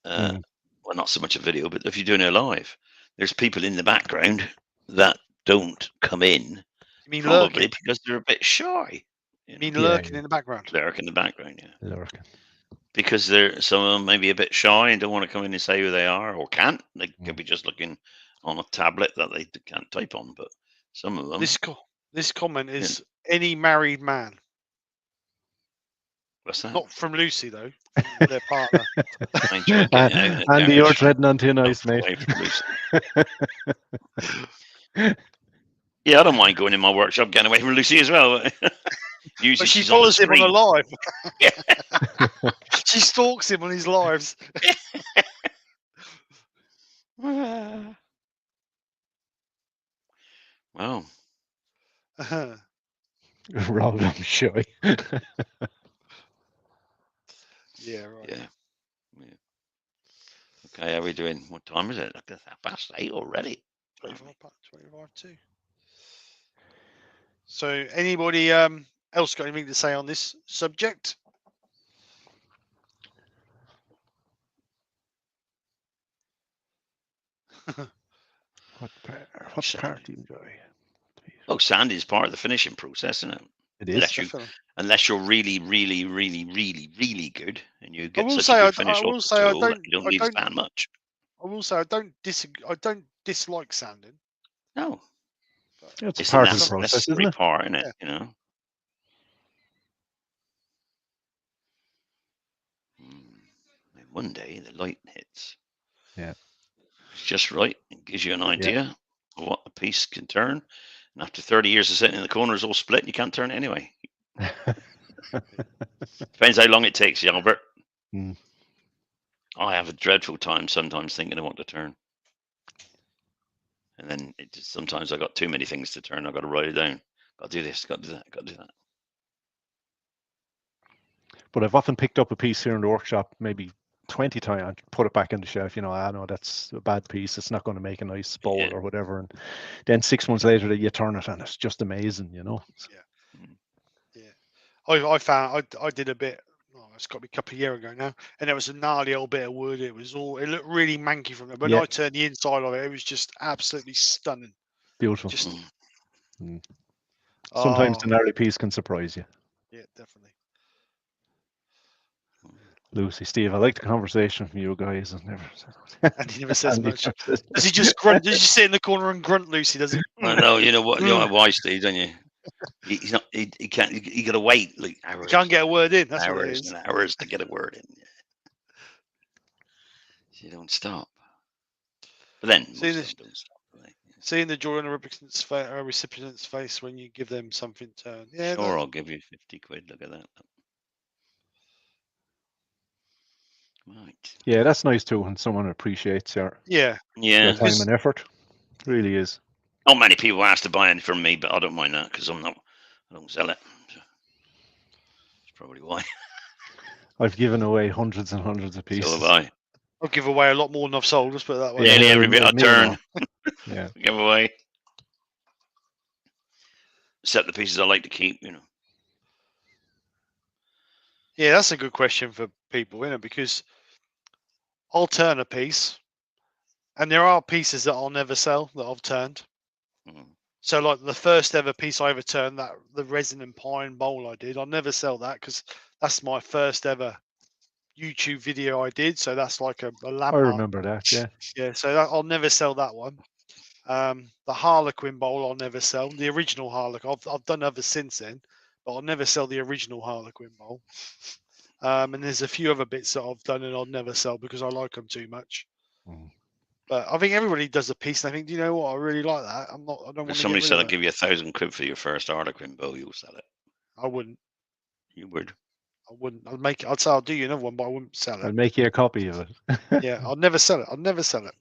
Mm. well, not so much a video, but if you're doing a live, there's people in the background that don't come in You mean probably lurking? because they're a bit shy. You mean Yeah, lurking yeah. in the background? Lurk in the background, yeah. Lurking. Because some of them may be a bit shy and don't want to come in and say who they are or can't. They could be just looking on a tablet that they can't type on. But some of them, This comment Yeah. is any married man, what's that? not from Lucy though, from their partner. I enjoy getting out in the Andy, you're garage, treading on thin ice, away mate. from Lucy. Yeah, I don't mind going in my workshop, getting away from Lucy as well. Usually But she she's on the follows him on a screen. live. She stalks him on his lives. Wow. Rob, I'm shy. Yeah, right. Yeah. Okay, how are we doing? What time is it? Look, it's 8:30 already. 25 too. So, anybody else got anything to say on this subject? What part do you enjoy? Oh, Sandy's part of the finishing process, isn't it? It is. Unless you're really, really, really, really, really good, and you get will such say a I- good finish I will off the say I tool that don't- you don't I need to don't- sand much. I will say I don't dislike sanding. No, It's it's part a of the process, isn't necessary it? part, isn't it? Yeah. And one day the light hits. Yeah. It's just right. It gives you an idea of what a piece can turn. And after 30 years of sitting in the corners all split, you can't turn it anyway. Depends how long it takes you, Albert. Mm. I have a dreadful time sometimes thinking of what to turn. And then sometimes I got too many things to turn. I've got to write it down. Got to do this, got to do that, got to do that. But I've often picked up a piece here in the workshop, maybe 20 times, and put it back on the shelf. I know that's a bad piece. It's not going to make a nice bowl or whatever. And then 6 months later, you turn it, and it's just amazing, Yeah. I found I did a bit. Oh, it's got to be a couple of years ago now, and it was a gnarly old bit of wood. It looked really manky from it. But when I turned the inside of it, it was just absolutely stunning. Beautiful. Just sometimes the gnarly piece can surprise you. Yeah, definitely. Lucy, Steve, I like the conversation from you guys. And he never says much. Does he just grunt? Does he just sit in the corner and grunt, Lucy? Does he? I know. You know what? You know why, Steve, don't you? He's not. He can't. You got to wait like hours. You can't get a word in. That's what it hours is. and hours to get a word in. You don't stop. But then most of them don't stop. Seeing the joy on a recipient's face when you give them something to. Yeah. Sure, I'll give you 50 quid. Look at that. Right. Yeah, that's nice too when someone appreciates your Yeah. time and effort. It really is. Not many people ask to buy any from me, but I don't mind that because I don't sell it. So that's probably why. I've given away hundreds and hundreds of pieces. So have I. I'll give away a lot more than I've sold. Let's put it that way. Nearly every bit I turn. Yeah. Give away. Except the pieces I like to keep, Yeah, that's a good question for people, isn't it? Because I'll turn a piece, and there are pieces that I'll never sell that I've turned. So, like the first ever piece I ever turned, the resin and pine bowl I did, I'll never sell that because that's my first ever YouTube video I did. So that's like a landmark. I remember that. Yeah. Yeah. So I'll never sell that one. The Harlequin bowl I'll never sell. The original Harlequin. I've done others since then, but I'll never sell the original Harlequin bowl. And there's a few other bits that I've done and I'll never sell because I like them too much. But I think everybody does a piece and I think, do you know what? I really like that. I don't want to. If somebody said I'll give you 1,000 quid for your first Harlequin bowl, you'll sell it. I wouldn't. You would. I wouldn't. I'd say I'll do you another one, but I wouldn't sell it. I'll make you a copy of it. Yeah, I'll never sell it. I'll never sell it.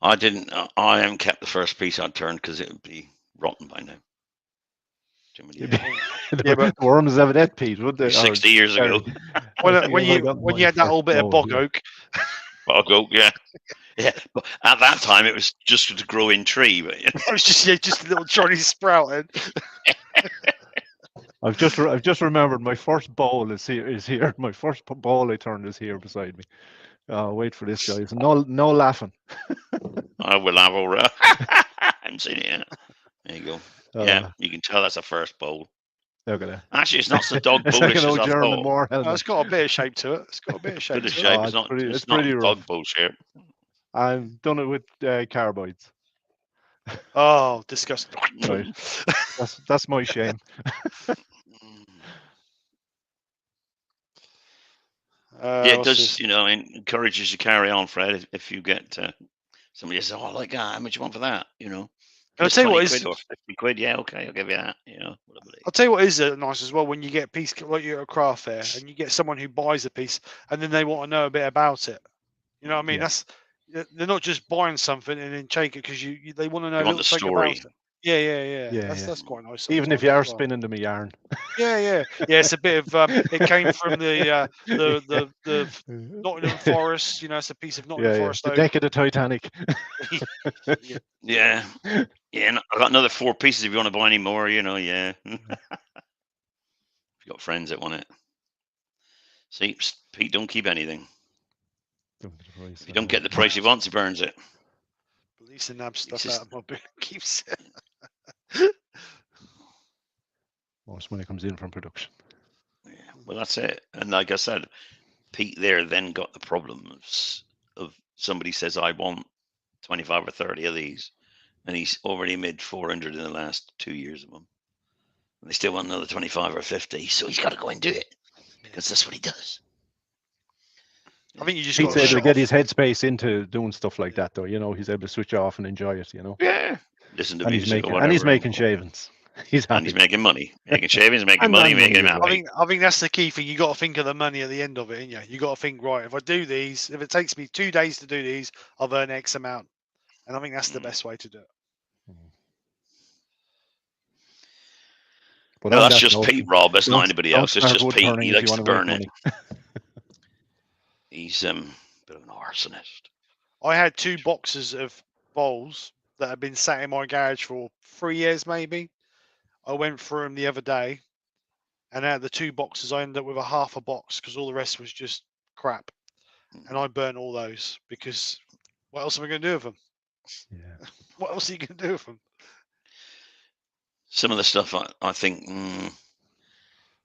I didn't. I haven't kept the first piece I turned because it would be rotten by now. Too many You'd years. be- Yeah, but the worms have that, Pete, would they? Or 60 years ago. Gary? when, I think when I you got when my you had that first old bit of bowl bog here. oak, Bog oak, yeah. Yeah. But at that time, it was just to grow in tree. But it was just just a little Chinese sprouting. I've just remembered my first bowl is here. My first bowl I turned is here beside me. Wait for this, guys. No laughing. I will have all right. I'm saying it. There you go. Yeah, you can tell that's a first bowl. Look at that. Actually, it's not so dog It's like bullish an as old I German thought. war Oh, helmet. it's got a bit of shape to it. It's got a bit of shape Bit of to it. shape. Oh, It's not. it's It's not pretty dog rough. bowl shape. I've done it with carbides. Oh, disgusting. Right. That's my shame. Yeah, it what's does. this? You know, encourages you to carry on, Fred. If you get somebody says, "Oh, I like that. How much you want for that?" You know, I'll it's tell you what 20 is. quid or 50 quid. Yeah, okay, I'll give you that. You know, whatever it I'll is. tell you what is nice as well when you get a piece like you're at a craft fair and you get someone who buys a piece and then they want to know a bit about it. You know what I mean? Yeah. They're not just buying something and then take it because they want to know You a want little the something story. about it. Yeah. Yeah, That's quite nice. Even if sometimes you are as well. spinning them a yarn. Yeah. It's a bit of. It came from the Nottingham Forest. You know, it's a piece of Nottingham Forest The oak. deck of the Titanic. Yeah, and I got another 4 pieces if you want to buy any more. You know, yeah. If you got friends that want it. See, Pete don't keep anything. If you don't get the price he wants, he burns it. At least nab stuff just- out of my book keeps it. Most when it comes in from production. Yeah, well, that's it. And like I said, Pete there then got the problem of somebody says, I want 25 or 30 of these. And he's already made 400 in the last 2 years of them. And they still want another 25 or 50. So he's got to go and do it because that's what he does. I think you just Pete's got to able to shut get off. his headspace into doing stuff like that, though. You know, he's able to switch off and enjoy it. You know, Yeah. Listen to and he's music or making whatever. shavings. He's happy. And he's making money. Making shavings, making And money, money making him as well. happy. I think that's the key thing. You got to think of the money at the end of it, ain't you? You got to think, right, if I do these, if it takes me 2 days to do these, I've earned X amount, and I think that's the best way to do it. But No, on that's that just note, Pete, Rob. That's not don't- anybody don't else. It's start just wood Pete. turning He if you likes to wanna make burn it. money. He's a bit of an arsonist. I had 2 boxes of bowls that had been sat in my garage for 3 years, maybe. I went through them the other day, and out of the 2 boxes, I ended up with a half a box because all the rest was just crap, and I burnt all those because what else am I going to do with them? Yeah. What else are you going to do with them? Some of the stuff I think,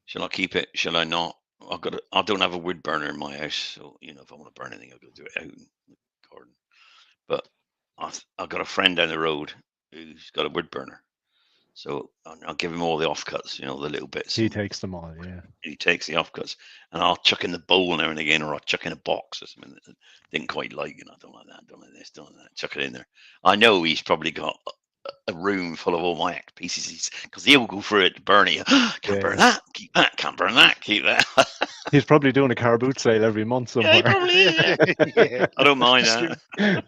shall I keep it? Shall I not? I don't have a wood burner in my house, so you know if I want to burn anything, I've got to do it out in the garden. But I've got a friend down the road who's got a wood burner, so I'll give him all the offcuts, you know, the little bits. He takes them all. Yeah. He takes the offcuts, and I'll chuck in the bowl now and again, or I'll chuck in a box or something that I didn't quite like, and I don't like that, don't like this, don't like that. Chuck it in there. I know he's probably got a room full of all my pieces because he'll go through it to burn it. Can't burn that. Keep that. Can't burn that. Keep that. He's probably doing a car boot sale every month somewhere. Yeah, he probably is. Yeah. I don't mind that.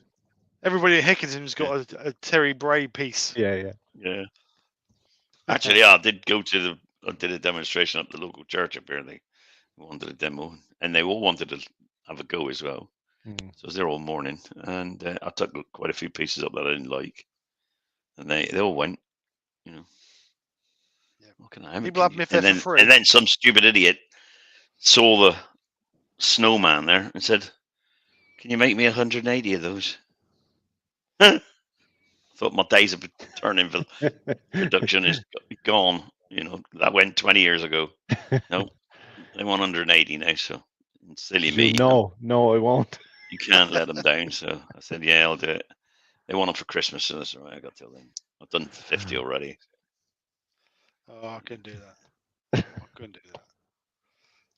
Everybody at Hickinson's got a Terry Bray piece. Yeah. Yeah. Actually, I did go to I did a demonstration at the local church up here. They wanted a demo, and they all wanted to have a go as well. So I was there all morning, and I took quite a few pieces up that I didn't like, and they all went, you know. Yeah. What can I have? People have them if they're for free. And then some stupid idiot saw the snowman there and said, "Can you make me 180 of those?" Thought my days of turning for production is gone. You know, that went 20 years ago. No, they want 180 now. So silly me. No, I won't. You can't let them down. So I said, yeah, I'll do it. They want them for Christmas, so that's all right. I got till then. I've done 50 already. Oh, I couldn't do that. I couldn't do that.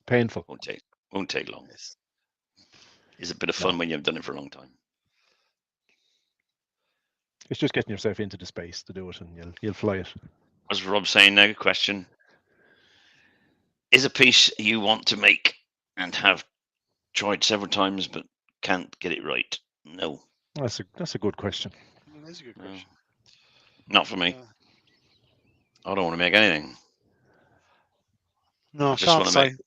Painful. Won't take long. It's a bit of fun when you've done it for a long time. It's just getting yourself into the space to do it, and you'll fly it. As Rob saying now, question: is a piece you want to make and have tried several times but can't get it right? No. That's a good question. That's a good No, question. not for me. Uh, I don't want to make anything. no, I I just can't want to make say.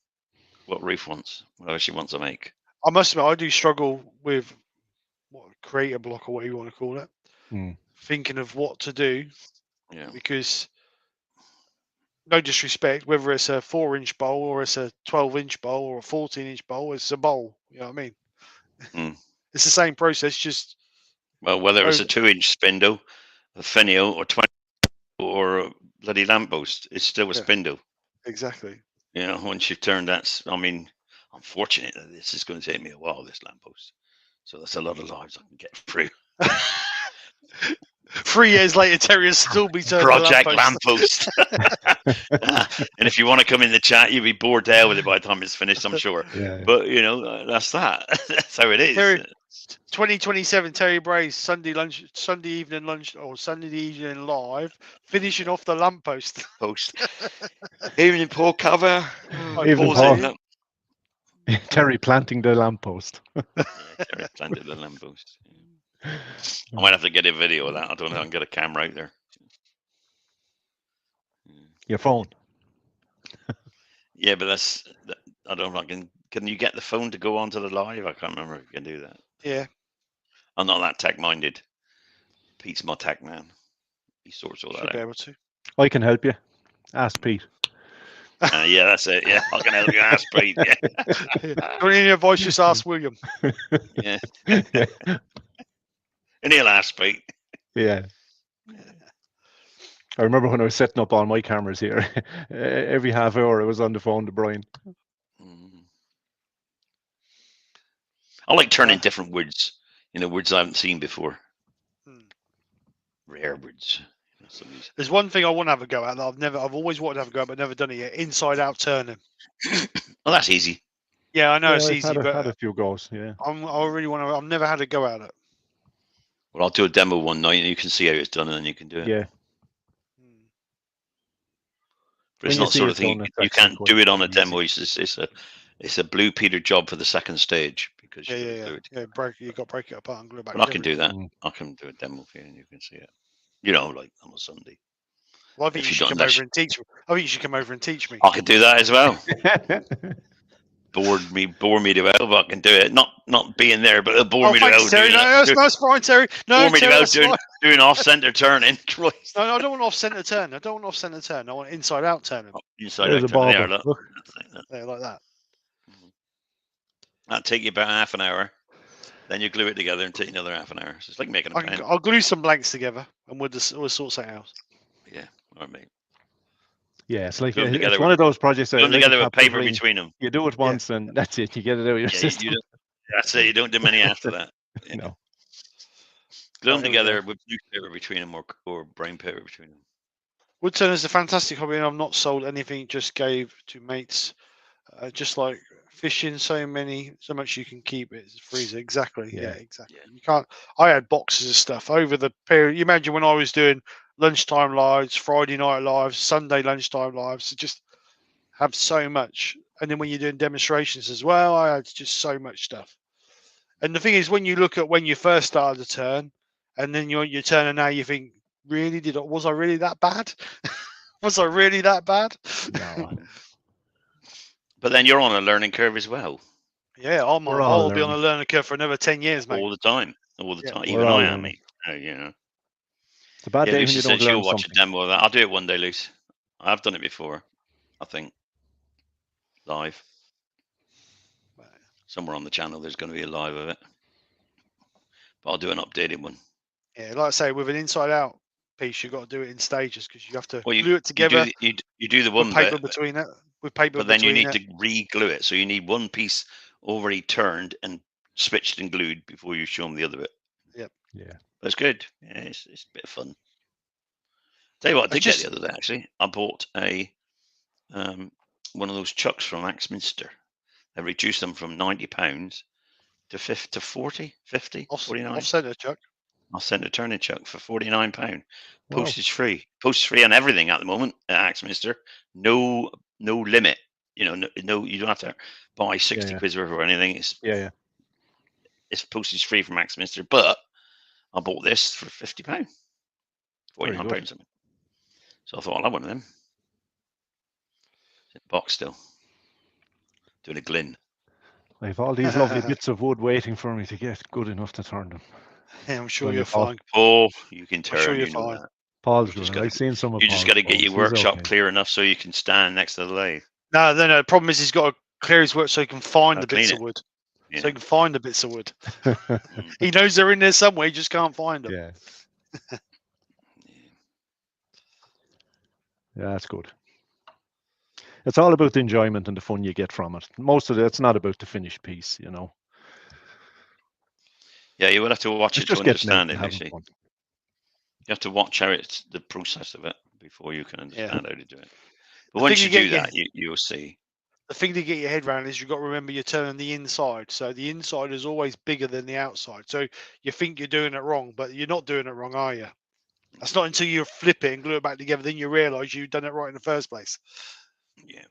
what Ruth wants, whatever she wants to make. I must admit, I do struggle with what creator block or what you want to call it. Mm. Thinking of what to do Yeah. because, no disrespect, whether it's a 4-inch bowl or it's a 12-inch bowl or a 14-inch bowl, it's a bowl. You know what I mean? Mm. It's the same process, just Well, whether it's over. a 2-inch spindle, a finial, or 20, or a bloody lamppost, it's still a Yeah. spindle. Exactly. You know, once you've turned that, I mean, I'm fortunate that this is going to take me a while, this lamppost. So that's a lot of lives I can get through. 3 years later, Terry will still be turning Project the lamppost. Lamppost. And if you want to come in the chat, you'll be bored to hell with it by the time it's finished, I'm sure. Yeah. But, you know, that's that. That's how it is. Terry, 2027 Terry Bray's Sunday evening lunch, or Sunday evening live, finishing off the lamppost. Post. Evening Paul cover. Evening, Paul's Paul. in that. Terry planting the lamppost. Yeah, Terry planted the lamppost. Yeah. I might have to get a video of that. I don't know if I can get a camera out there. Your phone. Yeah, but I don't know if I can you get the phone to go onto the live? I can't remember if you can do that. Yeah. I'm not that tech minded. Pete's my tech man. He sorts all Should that be out. able to. I can help you. Ask Pete. Yeah, that's it. Yeah, I can help you ask Pete. Yeah. Don't need any advice, just ask William. Yeah. Yeah. And he'll ask Pete. Yeah. I remember when I was setting up all my cameras here, every half hour I was on the phone to Brian. I like turning different woods, woods I haven't seen before. Rare woods. There's one thing I want to have a go at that I've always wanted to have a go at, but never done it yet. Inside out turning. Well, that's easy. Yeah, I know Yeah, it's I've easy, had but a few goes. Yeah. I really want to. I've never had a go at it. Well, I'll do a demo one night and you can see how it's done and then you can do it. Yeah. But it's When you not see sort it of thing done, it's you actually can't quite do it on a easy. demo. It's a blue Peter job for the second stage because Yeah, you yeah, do yeah. it. Yeah, you got to break it apart and glue it back But I can together. do that. I can do a demo for you and you can see it. Like on a Sunday. Well, I think you should come over and teach me. I think you should come over and teach me. I could do that as well. Bore me to hell, but I can do it. Not being there, but it'll bore me to hell. Terry. No, that's fine, Terry. No, bore me Terry, to hell doing off-centre turning. Christ. No, I don't want off-centre turn. I want inside-out turning. Inside There's out a turning. bobble. Look. Yeah, like that. That'll take you about half an hour. Then you glue it together and take another half an hour. So it's like making a pen. I'll glue some blanks together and we'll sort something out. Yeah, all right, mate. Yeah, it's like it's one of those projects that glue them together with paper between them. You do it once and that's it. You get it out of your system. That's it. You don't do many after that. Yeah. No. Glue them together with newspaper between them or brown paper between them. Woodturn is a fantastic hobby, and I've not sold anything. Just gave to mates. Just like fishing, so much you can keep it. It's a freezer. Exactly. Yeah, exactly. Yeah. You can't. I had boxes of stuff over the period. You imagine when I was doing lunchtime lives, Friday night lives, Sunday lunchtime lives. So just have so much. And then when you're doing demonstrations as well, I had just so much stuff. And the thing is, when you look at when you first started the turn, and then you're turning now, you think, really, was I really that bad? Was I really that bad? No. But then you're on a learning curve as well. Yeah, I'll be on a learning curve for another 10 years, mate. All the time. Even I am, mate. It's a bad day when you don't learn watch something. a demo of that. I'll do it one day, Luce. I've done it before, I think. Live. Somewhere on the channel there's going to be a live of it. But I'll do an updated one. Yeah, like I say, with an inside-out piece, you've got to do it in stages because you have to glue it together. You do the one with paper between it. With paper, but then you need to re-glue it. So you need one piece already turned and switched and glued before you show them the other bit. Yep. Yeah. That's good. Yeah, it's a bit of fun. Tell you what, I did get the other day. Actually, I bought one of those chucks from Axminster. They reduced them from £90 to 40, 50, 49. Off-centre chuck. Off-centre turning chuck for £49. Postage free on everything at the moment at Axminster. No limit. No, you don't have to buy 60 quid worth or anything. It's postage free from Axminster, but I bought this for £50, Very £49 good. something. So I thought I'll have one of them. It's in the box still. Doing a glint. I have all these lovely bits of wood waiting for me to get good enough to turn them. Yeah, I'm sure Well, you're Paul- fine. Oh, you can I'm sure turn. you're You know fine. that. Paul's You good. just gotta I've seen some of You just Paul's got to get posts. your He's workshop okay. clear enough so you can stand next to the lathe. No. The problem is he's got to clear his work so he can find I'll the bits clean of it. wood. Yeah. So he can find the bits of wood. Mm. He knows they're in there somewhere. He just can't find them. Yeah. Yeah, that's good. It's all about the enjoyment and the fun you get from it. Most of it's not about the finished piece, you know. Yeah, you will have to watch It's it to just getting out understand and it. They having say fun. you have to watch how it's the process of it before you can Yeah. understand how to do it. But The once thing you you do get that, you'll see. The thing to get your head around is you've got to remember you're turning the inside. So the inside is always bigger than the outside. So you think you're doing it wrong, but you're not doing it wrong, are you? That's not until you flip it and glue it back together, then you realise you've done it right in the first place. Yeah.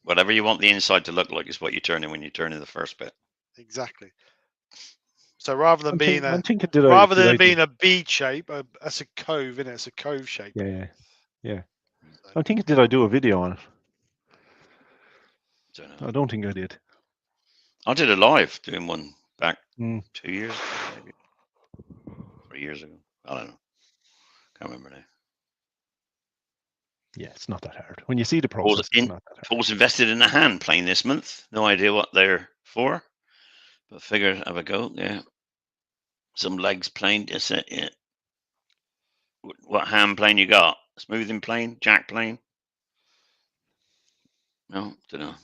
Whatever you want the inside to look like is what you turn in when you turn in the first bit. Exactly. So rather than I'm thinking, did being a bead shape, that's a cove, isn't it? It's a cove shape. Yeah. So, I'm thinking, did I do a video on it? Don't know. I don't think I did. I did a live doing one back Mm. 2 years ago, maybe 3 years ago. I don't know. Can't remember now. Yeah, it's not that hard. When you see the process, it's not that hard. Paul's invested in a hand plane this month. No idea what they're for, but figured have a go. Yeah, some legs plane. That's it. Yeah. What hand plane you got? Smoothing plane, jack plane? No, don't know.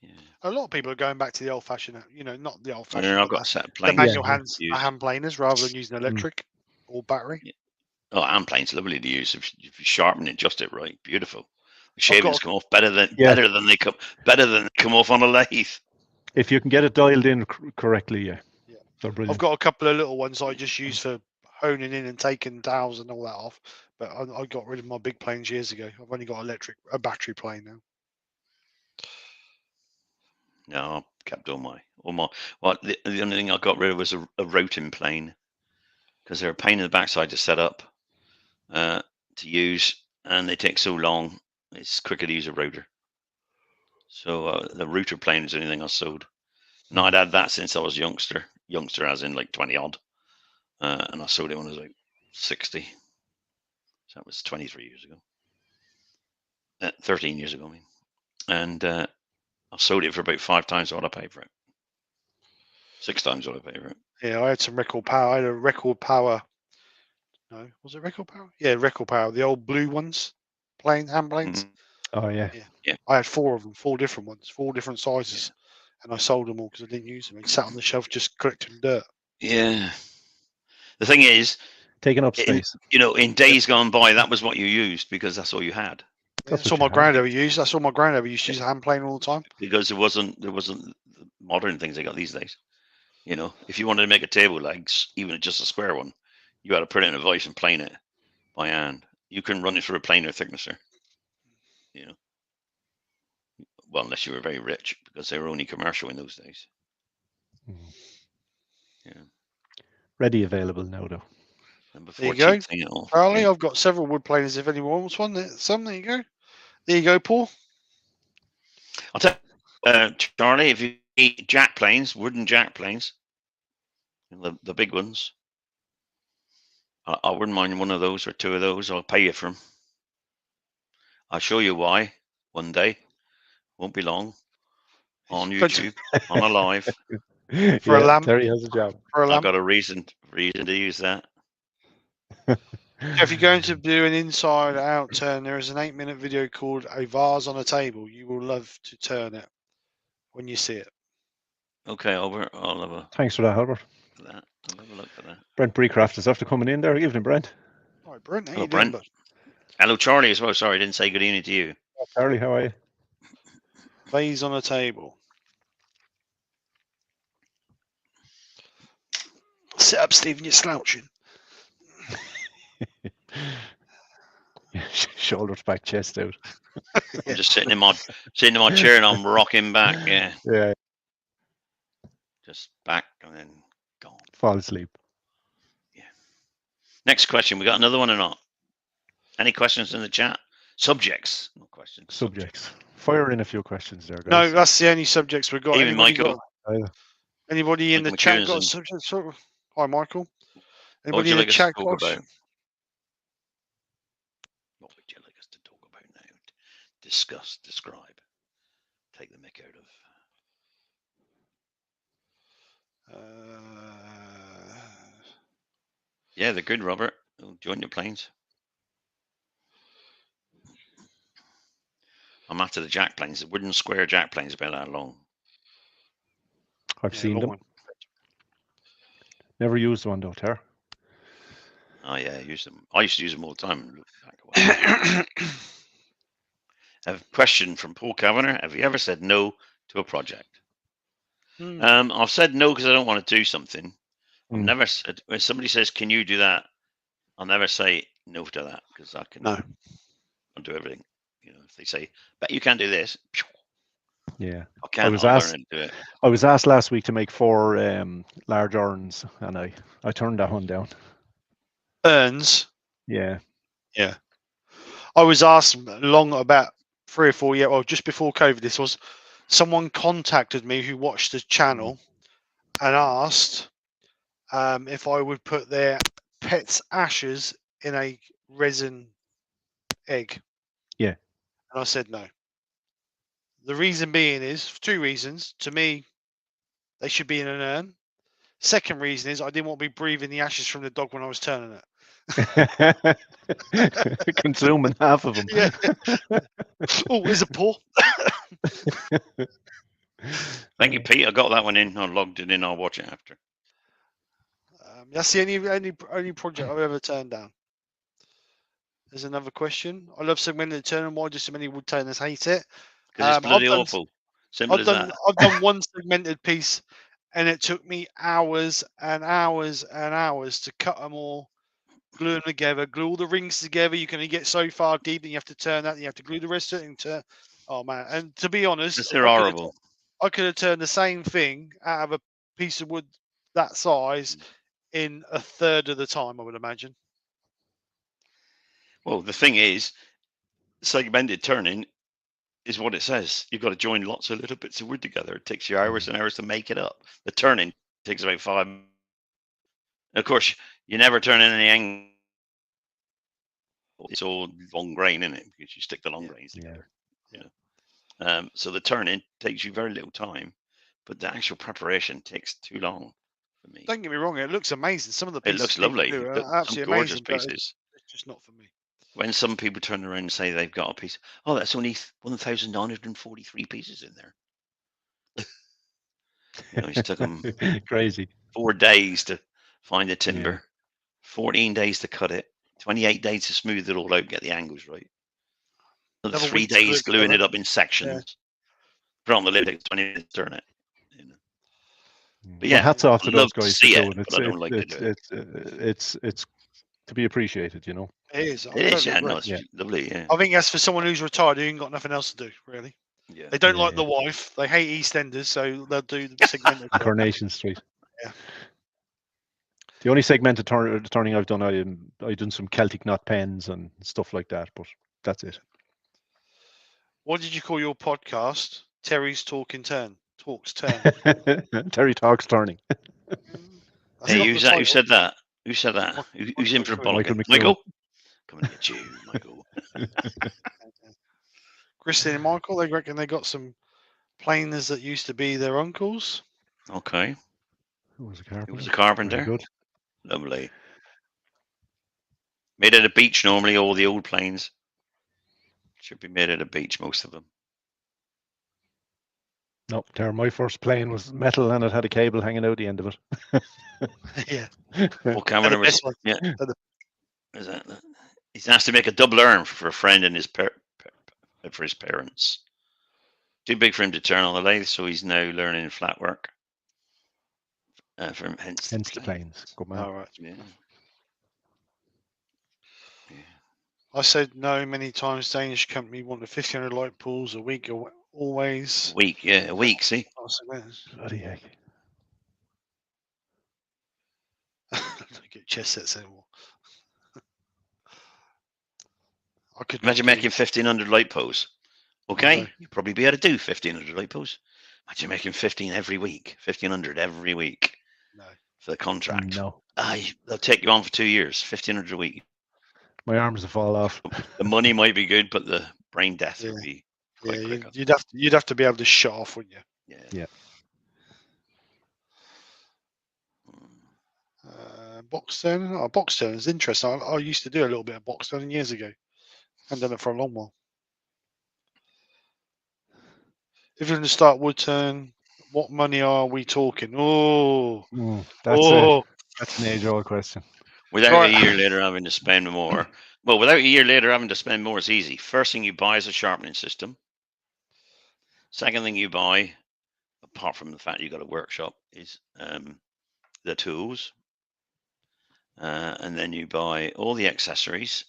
Yeah. a lot of people are going back to the old-fashioned, not the And old-fashioned, then I've but got a set of the planes. manual Yeah. hand planers rather than using electric or battery. Oh, hand plane's lovely to use if you sharpen it, just it right. Beautiful. The shavings come off better than they come off on a lathe. If you can get it dialed in correctly, yeah. They're I've brilliant. got a couple of little ones I just use for honing in and taking dowels and all that off. But I got rid of my big planes years ago. I've only got a battery plane now. No, I kept all my. Well, the only thing I got rid of was a roting plane because they're a pain in the backside to set up, to use, and they take so long. It's quicker to use a rotor. So the router plane is the only thing I sold. And I'd had that since I was youngster as in like 20 odd, and I sold it when I was like 60. So that was 23 years ago. 13 years ago, I mean. And I sold it for about 5 times what I paid for it. 6 times what I paid for it. Yeah, I had some record power. I had a record power. No, was it record power? Yeah, record power. The old blue ones, hand planes. Oh yeah. I had 4 of them, 4 different ones, 4 different sizes, and I sold them all because I didn't use them. They sat on the shelf just collecting dirt. Yeah. The thing is, taking up space. In days gone by, that was what you used because that's all you had. That's all my granddad used. That's all my granddad used to use a hand plane all the time. Because there wasn't the modern things they got these days. If you wanted to make a table legs, even just a square one, you had to put it in a vise and plane it by hand. You couldn't run it through a planer thicknesser. Well, unless you were very rich, because they were only commercial in those days. Yeah. Ready available now, though. And before there you thing at all. Charlie, I've got several wood planers if anyone wants one. There you go. There you go, Paul. I'll tell you, Charlie, if you eat jack planes, wooden jack planes, the big ones, I wouldn't mind one of those or 2 of those. I'll pay you for them. I'll show you why one day. Won't be long. On YouTube, on a live. For a lamp. Terry has a job. For a lamp. I've got a reason to use that. If you're going to do an inside out turn, there is an 8-minute video called A Vase on a Table. You will love to turn it when you see it. Okay, Albert, I'll have a. Thanks for that, Albert. I'll have a look for that. Brent Krafts is after coming in there. Evening, Brent. All right, Brent. Hello, Brent. Hello, Charlie, as well. Sorry, I didn't say good evening to you. Oh, Charlie, how are you? Vase on a table. Sit up, Stephen. You're slouching. Shoulders back, chest out. I'm just sitting in my chair and I'm rocking back. Yeah. Yeah. just back and then gone. Fall asleep. Next question. We got another one or not? Any questions in the chat? Subjects, not questions. Subjects. Fire in a few questions there, No, guys. that's the only subjects we've got. Even Anybody Michael. Anybody in Michael the chat McKeown's got a in. subject? Hi, Michael. What would Anybody you in like the us to chat talk got? about? What would you like us to talk about now? Discuss, describe, take the mick out of. Yeah, they're good, Robert. They'll join your planes. I'm after the jack planes. The wooden square jack planes about that long. I've seen them. One. Never used one though, Ter. Oh yeah, I use them. I used to use them all the time. A question from Paul Kavanagh. Have you ever said no to a project? I've said no because I don't want to do something. I've never said, when somebody says, can you do that? I'll never say no to that because I can I'll do everything. You know, if they say, bet you can't do this. Yeah. I can't. was I'll asked- learn to do it. I was asked last week to make 4 large urns, and I turned that one down. Urns. Yeah. Yeah. I was asked about 3 or 4 years, well, just before COVID, this was, someone contacted me who watched the channel and asked if I would put their pet's ashes in a resin egg. Yeah. And I said no. The reason being is 2 reasons. To me, they should be in an urn. Second reason is I didn't want to be breathing the ashes from the dog when I was turning it. Consuming half of them. Yeah. Oh, here's a paw. Thank you, Pete. I got that one in. I logged it in. I'll watch it after. That's the only project I've ever turned down. There's another question. I love segmented turning. Why do so many wood turners hate it? Because it's bloody awful. Simple as that. I've done one segmented piece, and it took me hours and hours and hours to cut them all, glue them together, glue all the rings together. You can only get so far deep, and you have to turn that. And you have to glue the rest of it into. Oh man! And to be honest, They're horrible. I could have turned the same thing out of a piece of wood that size in a third of the time, I would imagine. Well, the thing is, segmented turning is what it says. You've got to join lots of little bits of wood together. It takes you hours and hours to make it up. The turning takes about 5 minutes. Of course, you never turn in any angle. It's all long grain, isn't it? Because you stick the long grains together. Yeah. So the turning takes you very little time, but the actual preparation takes too long for me. Don't get me wrong; it looks amazing. Some of the pieces It looks lovely. are absolutely Gorgeous amazing, but pieces. it's just not for me. When some people turn around and say they've got a piece, oh, that's only 1,943 pieces in there. It took them crazy 4 days to find the timber, 14 days to cut it, 28 days to smooth it all out, get the angles right. Another 3 days gluing it up in sections. Put on the lid, takes 20 minutes to turn it. But yeah, hats off to I'd those love to guys see for it, doing it. but I don't like to do it. It's to be appreciated, you know. It is. It is, yeah, no, it's lovely, yeah. I think that's for someone who's retired who ain't got nothing else to do, really. Yeah. They don't like the wife. They hate EastEnders, so they'll do the segmented. Coronation Street. Yeah. The only segmented turning I've done, I done some Celtic knot pens and stuff like that, but that's it. What did you call your podcast? Terry's Talks Turn. Terry Talks Turning. Hey, who said that? Who said that? Who's in for a bollocking? Michael? Coming to get you, Michael. Christine and Michael, they reckon they got some planers that used to be their uncles. Okay. Who was a carpenter? It was a carpenter. Very good. Lovely. Made at a beach normally, all the old planes. Should be made at a beach, most of them. No, Terry, my first plane was metal and it had a cable hanging out the end of it. Yeah. Well, Cameron was, yeah. He's asked to make a double urn for a friend and for his parents. Too big for him to turn on the lathe, so he's now learning flat work. Hence the planes. Good man. All right. Yeah. I said no many times. Danish company wanted 1,500 light pools a week, always. A week, see? I said, Bloody heck. get chess sets anymore. I could Imagine making 1,500 light posts. Okay, know. you'd probably be able to do 1,500 light posts. Imagine making 15 every week, 1,500 every week No. for the contract. No, They'll take you on for 2 years, 1,500 a week. my arms will fall off. The money might be good, but the brain death Yeah. would be quite Yeah, quick. you'd have to be able to shut off, wouldn't you? Yeah. Box turning. Oh, box turning is interesting. I used to do a little bit of box turning years ago. Haven't done it for a long while. If you're going to start wood turn, what money are we talking? Oh, That's an age-old question. Without a year later having to spend more. Well, without a year later having to spend more, it's easy. First thing you buy is a sharpening system. Second thing you buy, apart from the fact you've got a workshop, is the tools. And then you buy all the accessories.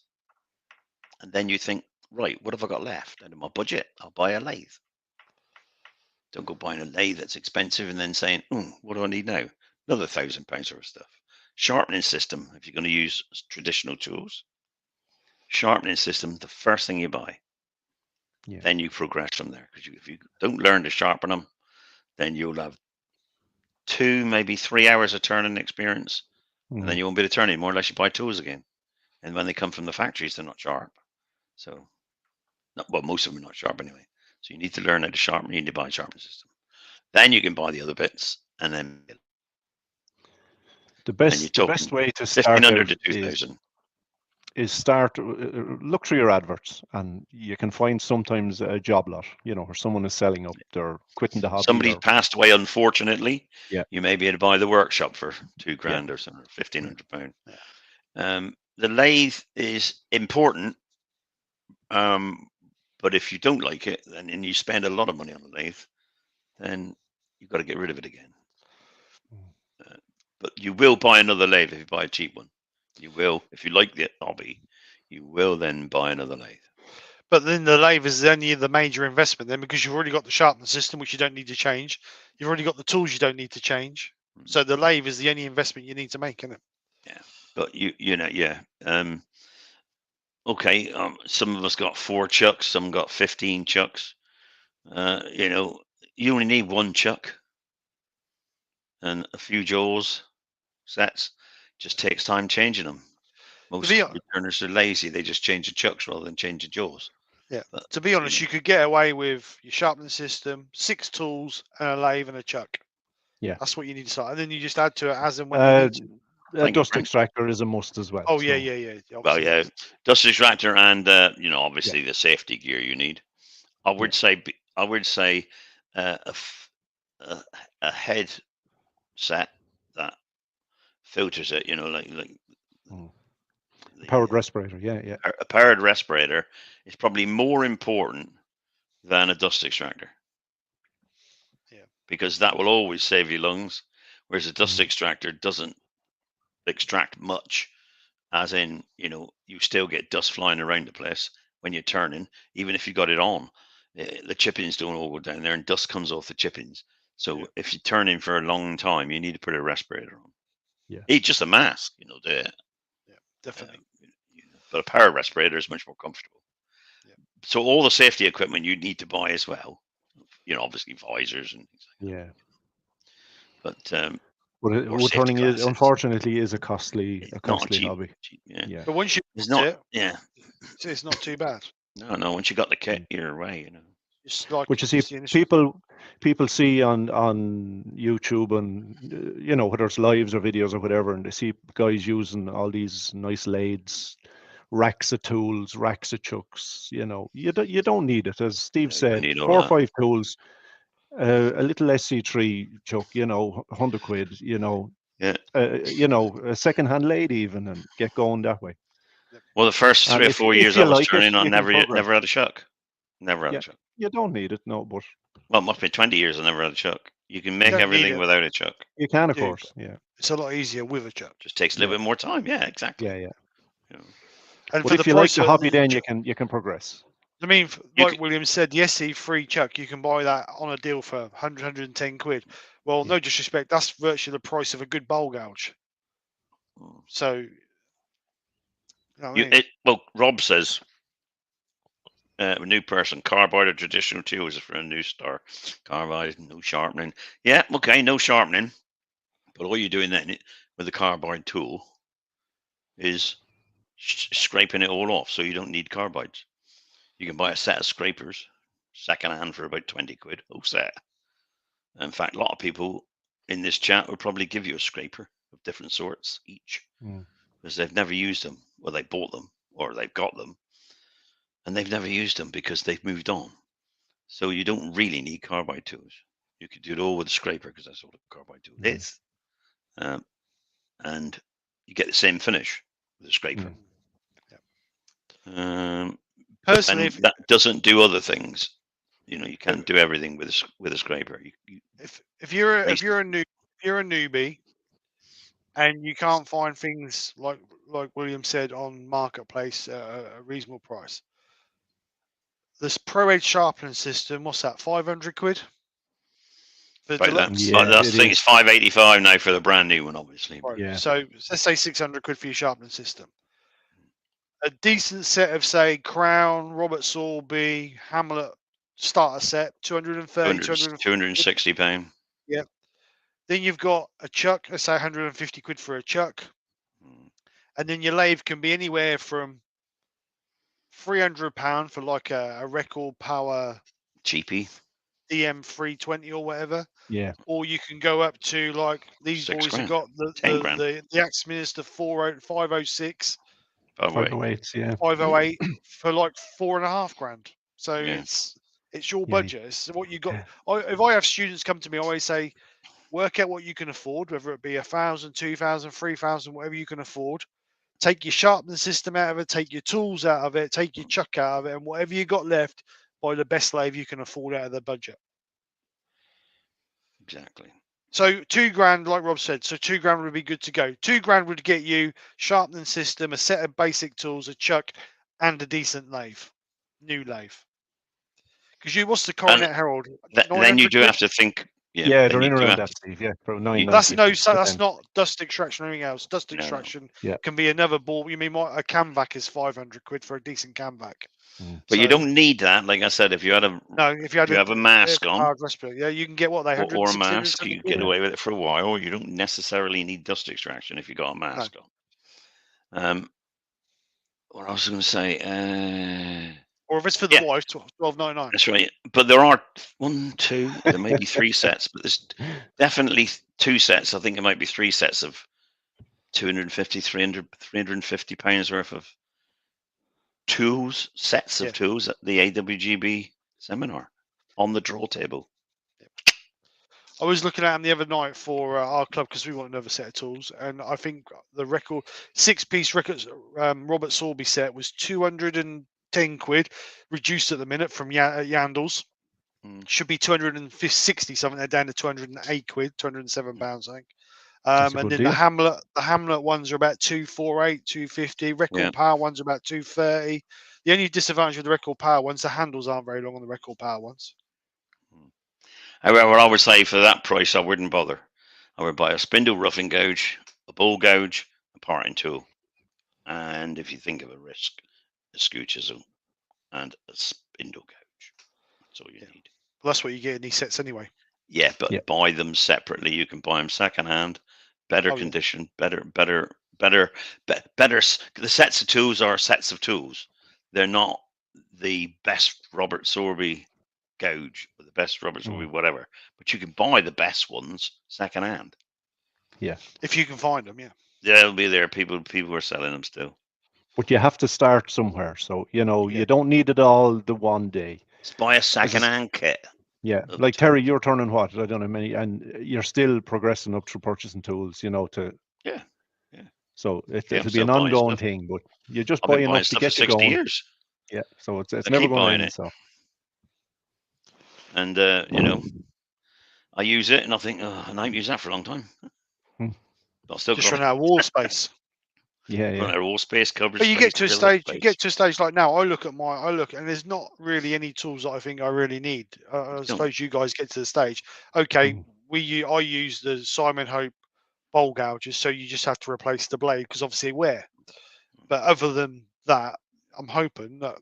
And then you think, right, what have I got left? Out of my budget, I'll buy a lathe. Don't go buying a lathe that's expensive and then saying, what do I need now? Another £1,000 worth of stuff. Sharpening system, if you're going to use traditional tools. Sharpening system, the first thing you buy. Yeah. Then you progress from there. Because if you don't learn to sharpen them, then you'll have 2, maybe 3 hours of turning experience. And then you won't be able to turn anymore unless you buy tools again. And when they come from the factories, they're not sharp. So, most of them are not sharp anyway. So you need to learn how to sharpen. You need to buy a sharpening system. Then you can buy the other bits, and then the best way to start 1,500 to 2,000 is look through your adverts, and you can find sometimes a job lot, where someone is selling up, they're quitting the hobby. Somebody's passed away, unfortunately. Yeah, you may be able to buy the workshop for £2,000 or something, £1,500. Yeah. The lathe is important, but if you don't like it, and you spend a lot of money on the lathe, then you've got to get rid of it again. But you will buy another lathe if you buy a cheap one. You will, if you like the hobby, you will then buy another lathe. But then the lathe is only the major investment then, because you've already got the sharpening system, which you don't need to change. You've already got the tools you don't need to change. So the lathe is the only investment you need to make, isn't it? Yeah, but okay, some of us got 4 chucks, some got 15 chucks. You only need 1 chuck and a few jaws sets. Just takes time changing them. Most returners are lazy; they just change the chucks rather than change the jaws. Yeah. But, to be honest, you could get away with your sharpening system, 6 tools, and a lathe and a chuck. Yeah, that's what you need to start, and then you just add to it as and when. A dust extractor is a must as well. Oh yeah, yeah. Well, yeah, dust extractor and obviously the safety gear you need. I would say a head set that filters it. Like powered respirator. Yeah. A powered respirator is probably more important than a dust extractor. Yeah, because that will always save your lungs, whereas a dust extractor doesn't extract much, as in you still get dust flying around the place when you're turning, even if you got it on. The chippings don't all go down there and dust comes off the chippings. So if you're turning for a long time, you need to put a respirator on. It's just a mask, there. Yeah, definitely. But a power respirator is much more comfortable. So all the safety equipment you need to buy as well, obviously visors and things like that. But wood turning unfortunately is a costly hobby. Yeah. But once you it's not too bad. No. Once you got the kit, you're away. Which you see people see on YouTube and whether it's lives or videos or whatever, and they see guys using all these nice lathes, racks of tools, racks of chucks. You don't need it, as Steve said. 4 or 5 tools, a little SC3 chuck, 100 quid. A second-hand lathe even, and get going that way. Well, the first 3 or 4 years I was turning on, never had a chuck. Never had a chuck. You don't need it, no, but... Well, it must be 20 years I never had a chuck. You can make everything without a chuck. You can, of course, yeah. It's a lot easier with a chuck. Just takes a little bit more time, yeah, exactly. Yeah. And but if you like the hobby, then you can progress. I mean, like William said, the SC3 chuck, you can buy that on a deal for 110 quid. Well, no disrespect, that's virtually the price of a good bowl gouge. So, you know what I mean? Well, Rob says, a new person, carbide or traditional tools for a new star. Carbide, no sharpening. Yeah, okay, no sharpening. But all you're doing then with the carbide tool is scraping it all off, so you don't need carbides. You can buy a set of scrapers, second hand, for about 20 quid, whole set. In fact, a lot of people in this chat will probably give you a scraper of different sorts each, because they've never used them, or they bought them, or they've got them, and they've never used them because they've moved on. So you don't really need carbide tools. You could do it all with a scraper, because that's what a carbide tool is. And you get the same finish with a scraper. Personally, that doesn't do other things. You can't do everything with a scraper. If you're a newbie and you can't find things like William said on Marketplace at a reasonable price, this Pro Edge sharpening system, what's that, 500 quid? I think it's 585 now for the brand new one, obviously. Right. Yeah. So let's say 600 quid for your sharpening system. A decent set of, say, Crown, Robert Sorby, Hamlet starter set, 260 pound. Yeah. Then you've got a chuck, let's say 150 quid for a chuck. And then your lathe can be anywhere from £300 for like a record power cheapie DM320 or whatever. Yeah. Or you can go up to, like, these boys have got the Axe Minister 506. 508, yeah. 508 for like £4,500. So it's your budget. It's what you got. If I have students come to me, I always say, work out what you can afford, whether it be 1,000, 2,000, 3,000, whatever you can afford. Take your sharpening system out of it, take your tools out of it, take your chuck out of it, and whatever you got left, buy the best lathe you can afford out of the budget. Exactly. So £2,000, like Rob said, so £2,000 would be good to go. £2,000 would get you sharpening system, a set of basic tools, a chuck, and a decent lathe, new lathe. Because what's the Coronet Herald? Then you do have to think. Yeah, they're in around that, Steve. Yeah, for that's not dust extraction or anything else. Dust extraction can be another ball. You mean a Camvac is 500 quid for a decent Camvac? But you don't need that. Like I said, if you have a mask on, you can get what they or a mask, you get away with it for a while. You don't necessarily need dust extraction if you got a mask on. What I was going to say. Or if it's for the wife, $12.99. That's right. But there are there may be 3 sets, but there's definitely 2 sets. I think it might be 3 sets of 250, 350 pounds worth of sets of tools at the AWGB seminar on the draw table. I was looking at them the other night for our club because we want another set of tools, and I think the record 6-piece records Robert Sorby set was 210 quid, reduced at the minute from Yandles. Should be 260 something. They're down to 208 quid, 207 pounds, I think. And then the Hamlet ones are about 248, 250. Record power ones are about 230. The only disadvantage with the record power ones, the handles aren't very long on the record power ones. However, I would say for that price, I wouldn't bother. I would buy a spindle roughing gouge, a ball gouge, a parting tool, and if you think of a risk, a skew chisel, and a spindle gouge. That's all you need. Well, that's what you get in these sets anyway. Yeah, but buy them separately. You can buy them secondhand, better condition, better. The sets of tools are sets of tools. They're not the best Robert Sorby gouge or the best Robert Sorby whatever, but you can buy the best ones secondhand. Yeah, if you can find them. Yeah, they'll be there. People are selling them still. But you have to start somewhere, so you don't need it all the one day. Just buy a second-hand kit. Yeah, like Terry, you're turning what? I don't know many, and you're still progressing up through purchasing tools. Yeah. So it'll be an ongoing thing, but you just buy enough to get you going. Years. Yeah, so it's never going to end. So. And I use it, and I think, and I've used that for a long time. But still just run out of wall space. Yeah. Run out of wall space coverage. But you get to a stage. You get to a stage like now. I look, and there's not really any tools that I think I really need. I suppose you guys get to the stage. Okay, I use the Simon Hope bowl gouges, so you just have to replace the blade because obviously they wear. But other than that, I'm hoping that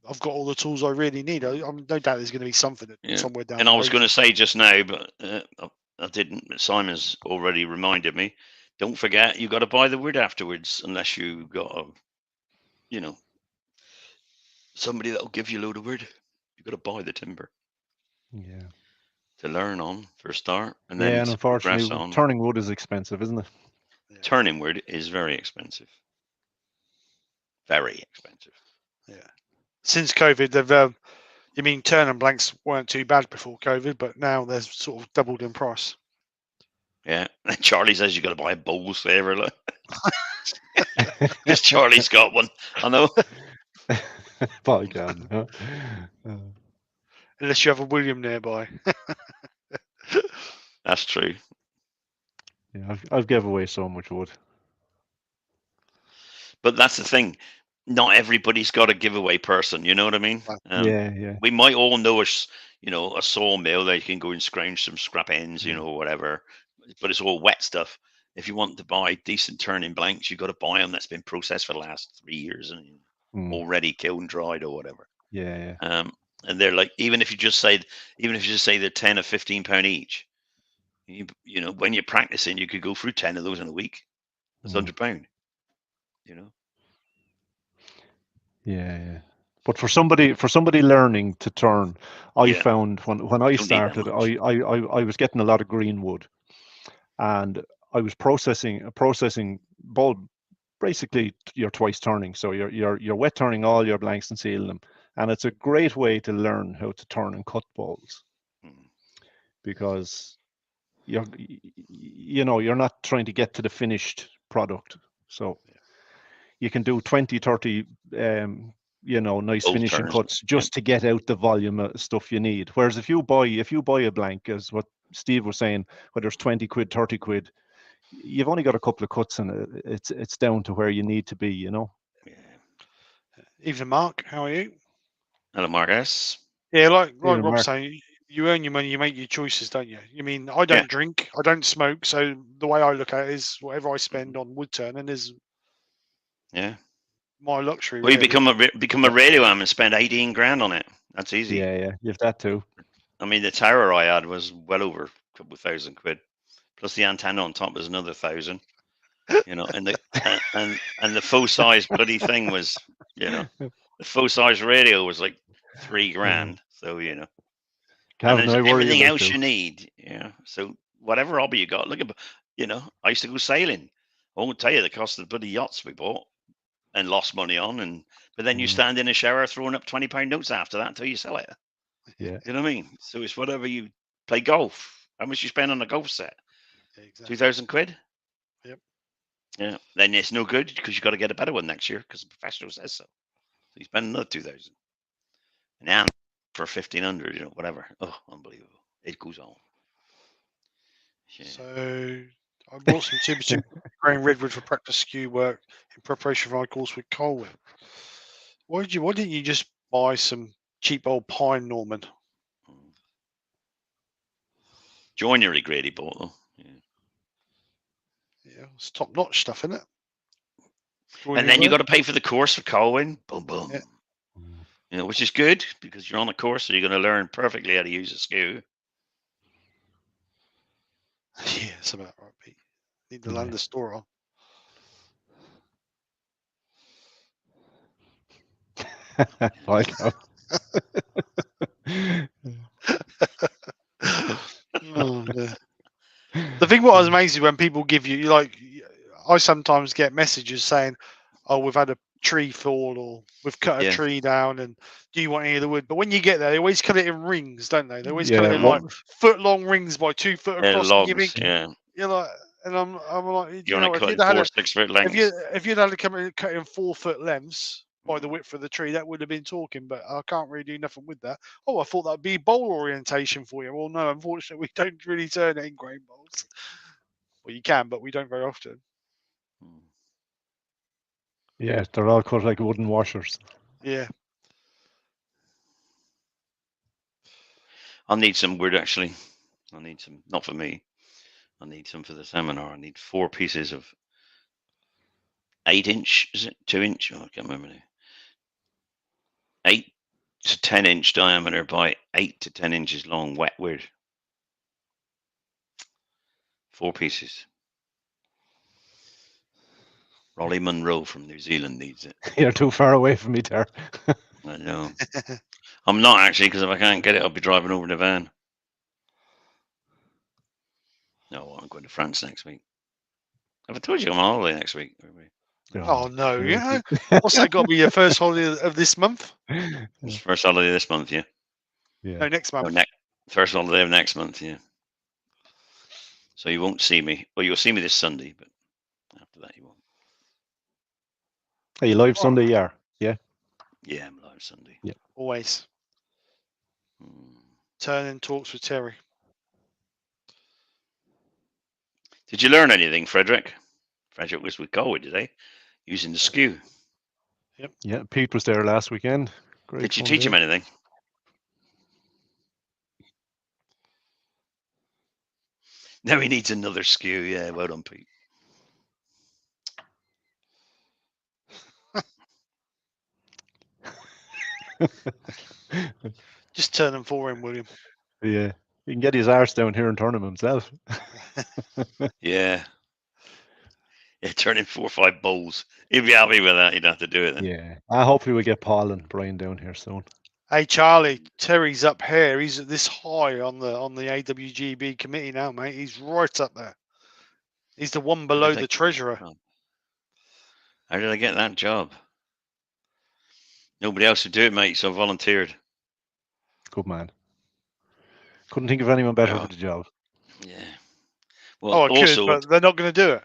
I've got all the tools I really need. I'm no doubt there's going to be something somewhere down. And I was going to say just now, but I didn't. Simon's already reminded me. Don't forget, you got to buy the wood afterwards, unless you got somebody that'll give you a load of wood. You got to buy the timber. Yeah. To learn on for a start, and then and unfortunately, on. turning wood is expensive, isn't it? Yeah. Turning wood is very expensive. Very expensive. Yeah. Since COVID, they've. You mean turn and blanks weren't too bad before COVID, but now they're sort of doubled in price. Yeah, and Charlie says you got to buy a bowl saver, look. Because Charlie's got one. I know. By God. Huh? Unless you have a William nearby. That's true. Yeah, I've gave away so much wood. But that's the thing. Not everybody's got a giveaway person. You know what I mean? Yeah. We might all know a sawmill that you can go and scrounge some scrap ends, whatever. But it's all wet stuff. If you want to buy decent turning blanks, you've got to buy them that's been processed for the last 3 years and already kiln dried or whatever. Yeah. And they're like, even if you just say they're 10 or 15 pound each, you know, when you're practicing, you could go through 10 of those in a week. That's £100. Yeah. But for somebody learning to turn, I found when I started, I was getting a lot of green wood, and I was processing both. Basically, you're twice turning, so you're wet turning all your blanks and sealing them, and it's a great way to learn how to turn and cut bowls, because you're not trying to get to the finished product, so you can do 20, 30 nice Both finishing turns, cuts just to get out the volume of stuff you need. Whereas if you buy a blank, as what Steve was saying, whether it's 20 quid, 30 quid, you've only got a couple of cuts, and it's down to where you need to be, Yeah. Evening, Mark. How are you? Hello, Mark S. Yeah, like Rob's Mark. saying, you earn your money, you make your choices, don't you? I mean, I don't drink, I don't smoke, so the way I look at it is whatever I spend on wood turning is my luxury. Well, really. you become a radio am and spend 18 grand on it. That's easy. Yeah, you have that too. I mean, the tower I had was well over a couple of £1,000, plus the antenna on top was another 1,000. And the full size bloody thing was, the full size radio was like 3 grand. So and there's everything else you need. Yeah. So whatever hobby you got, look at, I used to go sailing. I won't tell you the cost of the bloody yachts we bought and lost money on, but then you stand in a shower throwing up £20 notes after that until you sell it. Yeah. You know what I mean? So it's whatever you play golf. How much you spend on a golf set? Yeah, exactly. 2,000 quid? Yep. Yeah. Then it's no good because you got to get a better one next year because the professional says so. So you spend another 2,000. Now for 1,500, whatever. Oh, unbelievable. It goes on. Yeah. So I bought some Tiverton grain redwood for practice skew work in preparation for my course with Colwyn. Why didn't you just buy some cheap old pine, Norman? Joinery grade he bought though. Yeah, it's top notch stuff, isn't it? And then you got to pay for the course for Colwyn. Boom, boom. Yeah. Which is good because you're on a course, so you're going to learn perfectly how to use a skew. Yeah, it's about right, Pete. Need to land the store on. Like The thing what I was amazed is when people give you, I sometimes get messages saying, oh, we've had a tree fall or we've cut a tree down and do you want any of the wood? But when you get there, they always cut it in rings, don't they? They always cut it in like foot-long rings by 2 foot across. Logs, You're like, and I'm like, you want to cut in 4 6 foot lengths. If you'd had to come and cut in 4 foot lengths by the width of the tree, that would have been talking, but I can't really do nothing with that. Oh, I thought that'd be bowl orientation for you. Well, no, unfortunately, we don't really turn it in grain bowls. Well, you can, but we don't very often. Yeah, they're all cut like wooden washers. Yeah. I'll need some wood actually. I'll need some, not for me, I need some for the seminar. I need 4 pieces of 8-inch, is it 2-inch? Oh, I can't remember now. 8 to 10-inch diameter by 8 to 10 inches long wet wood. 4 pieces. Rolly Munro from New Zealand needs it. You're too far away from me there. I know. I'm not actually, because if I can't get it, I'll be driving over in a van. No, I'm going to France next week. Have I told you I'm on holiday next week? Oh no! crazy. Yeah. What's that got to be your first holiday of this month? It's the first holiday this month, yeah. Yeah. No, next month. No, first holiday of next month, yeah. So you won't see me. Well, you'll see me this Sunday, but after that you won't. Are you live Sunday? Yeah. Yeah. Yeah, I'm live Sunday. Yeah. Always. Hmm. Turning talks with Terry. Did you learn anything, Frederick? Frederick was with Galway today, using the skew. Yeah. Pete was there last weekend. Great Did you fun teach there. him anything? Now he needs another skew. Yeah, well done, Pete. Just turn them for him, William. Yeah. He can get his arse down here and turn him himself. Yeah. Yeah, turning 4 or 5 bowls. He'd be happy with that. He'd have to do it then. Yeah. I hope we will get Paul and Brian down here soon. Hey Charlie, Terry's up here. He's this high on the AWGB committee now, mate. He's right up there. He's the one below the treasurer. How did I get that job? Nobody else would do it, mate, so I volunteered. Good man. Couldn't think of anyone better Yeah. for the job. Yeah. Well, Oh, I also, could, but they're not going to do it.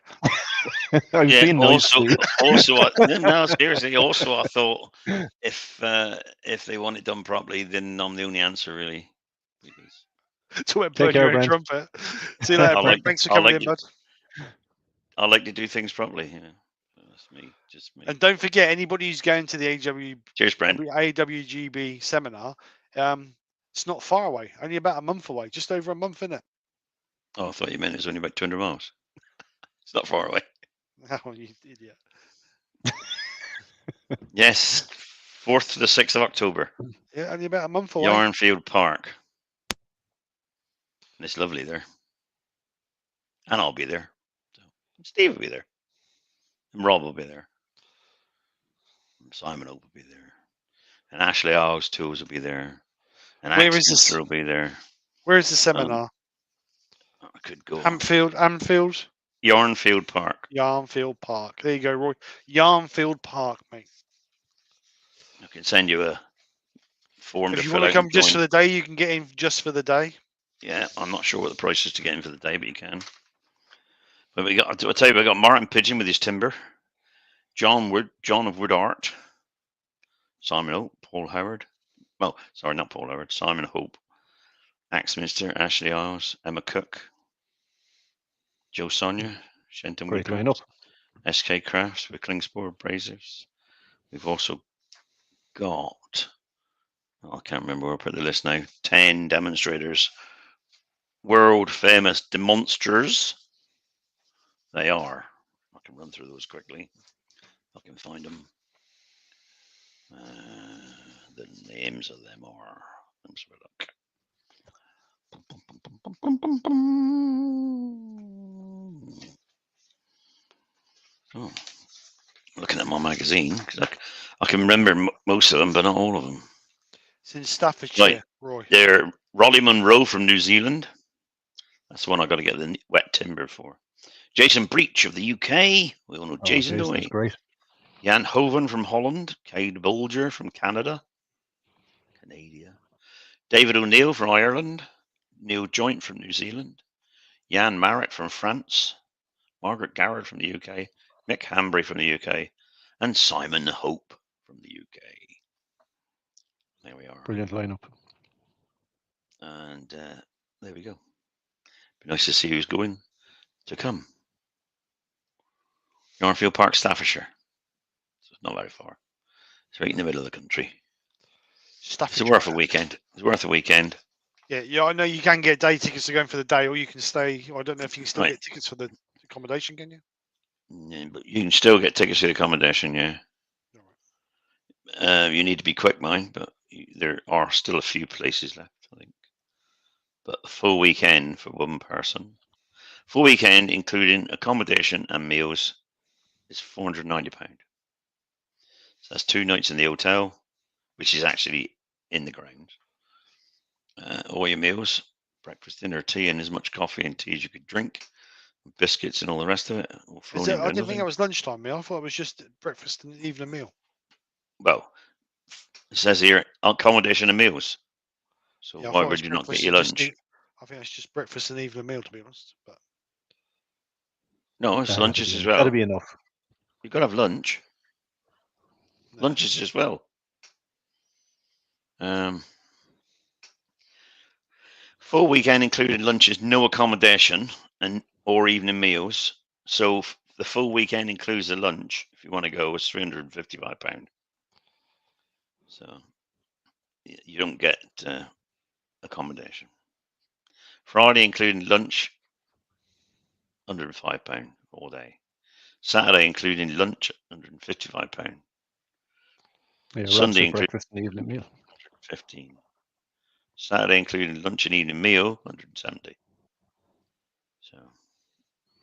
I'm yeah, being nice also, to you. no, seriously. Also, I thought if they want it done properly, then I'm the only answer, really. Because To it, Take burn care, your own Brent. trumpet. See you later, I Brent. like- Thanks for I coming like in, it. bud. I like to do things properly. You know, that's me, just me. And don't forget, anybody who's going to the Cheers, Brent. AWGB seminar, it's not far away. Only about a month away. Just over a month, isn't it? Oh, I thought you meant it's only about 200 miles. It's not far away. Oh, you idiot. Yes, 4th to the 6th of October, Yeah, only about a month away. Yarnfield Park. And it's lovely there. And I'll be there. So, Steve will be there. And Rob will be there. And Simon Hope will be there. And Ashley Owls Tools will be there. And Where is Axminster this? will be there. Where is the seminar? I could go. Anfield, Yarnfield Park. Yarnfield Park. There you go, Roy. Yarnfield Park, mate. I can send you a form If to you fill want out to come and just join. for the day, you can get in just for the day. Yeah, I'm not sure what the price is to get in for the day, but you can. But I'll tell you, we got Martin Pigeon with his timber, John of Wood Art, Simon Hope, Paul Howard. Well, sorry, not Paul Howard. Simon Hope, Axminster, Ashley Isles, Emma Cook, Joe Sonia, Shenton Great Woodcock, lineup. SK Krafts with Klingspor Brazers. We've also got, I can't remember where I put the list now, 10 demonstrators, world famous demonstrators. They are. I can run through those quickly. I can find them. The names of them are. Let's have a look. Oh, looking at my magazine because I can remember most of them, but not all of them. It's in Staffordshire, Right. Roy. They're Rolly Munro from New Zealand. That's the one I got to get the wet timber for. Jason Breach of the UK. We all know Jason, don't Jason's we? great. Jan Hoven from Holland. Cade Bolger from Canada. David O'Neill from Ireland. Neil Joint from New Zealand. Jan Marrett from France. Margaret Garrett from the UK. Mick Hambry from the UK. And Simon Hope from the UK. There we are. Brilliant lineup. And there we go. Be nice to see who's going to come. Yarnfield Park, Staffordshire. So it's not very far. It's right in the middle of the country. It's Staffordshire. worth a weekend. It's worth a weekend. Yeah. I know you can get day tickets to go in for the day, or you can stay. I don't know if you can still Right. get tickets for the accommodation, can you? Yeah, but you can still get tickets to the accommodation, yeah. You need to be quick, mind, but there are still a few places left, I think. But a full weekend for one person, full weekend including accommodation and meals, is £490. So that's 2 nights in the hotel, which is actually in the ground. All your meals, breakfast, dinner, tea, and as much coffee and tea as you could drink, biscuits and all the rest of it, all thrown in I with didn't think nothing. it was lunchtime meal. I thought it was just breakfast and evening meal. Well, it says here accommodation and meals. So Yeah, I why thought it was would you not get breakfast your and just. lunch? I think it's just breakfast and evening meal, to be honest. But No, it's lunches as That'd well. be enough. You've got to have lunch. no. Lunches as well. Full weekend included lunches, no accommodation, and or evening meals. So the full weekend includes the lunch. If you want to go, it's £355. So you don't get accommodation. Friday including lunch, £105 all day. Saturday including lunch, £155. Yeah, Sunday rancid including breakfast and evening meal. £115. Saturday including lunch and evening meal, £170. So,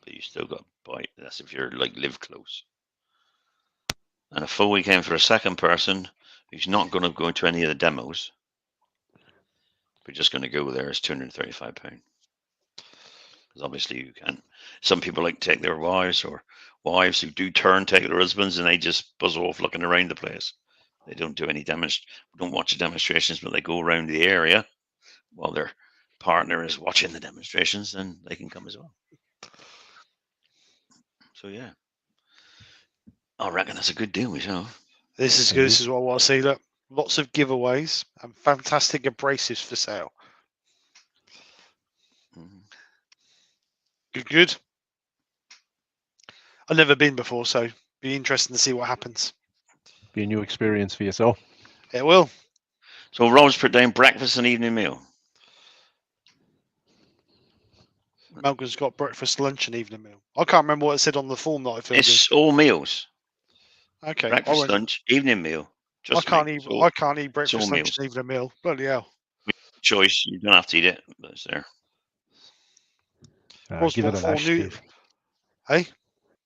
but you still got to buy. That's if you're like live close. And a full weekend for a second person who's not going to go into any of the demos, but just going to go there is £235. Because obviously you can't. Some people like to take their wives, or wives who do turn take their husbands, and they just buzz off looking around the place. They don't do any don't watch the demonstrations, but they go around the area while their partner is watching the demonstrations, and they can come as well. So yeah, I reckon that's a good deal, myself. This is good. This is what I want to see. Look, lots of giveaways and fantastic abrasives for sale. Mhm. Good. I've never been before, so be interesting to see what happens. Be a new experience for yourself. It will. So Rob's put down breakfast and evening meal. Malcolm's got breakfast, lunch, and evening meal. I can't remember what it said on the form that I filled It's all meals. in. Okay, Breakfast, lunch, evening meal. I Just can't me. eat. So I can't eat it's all breakfast, lunch, meals. and evening meal. Bloody hell! Choice. You don't have to eat it, but it's there. Rob's Give it bought a 4 lash, new. Steve. Hey,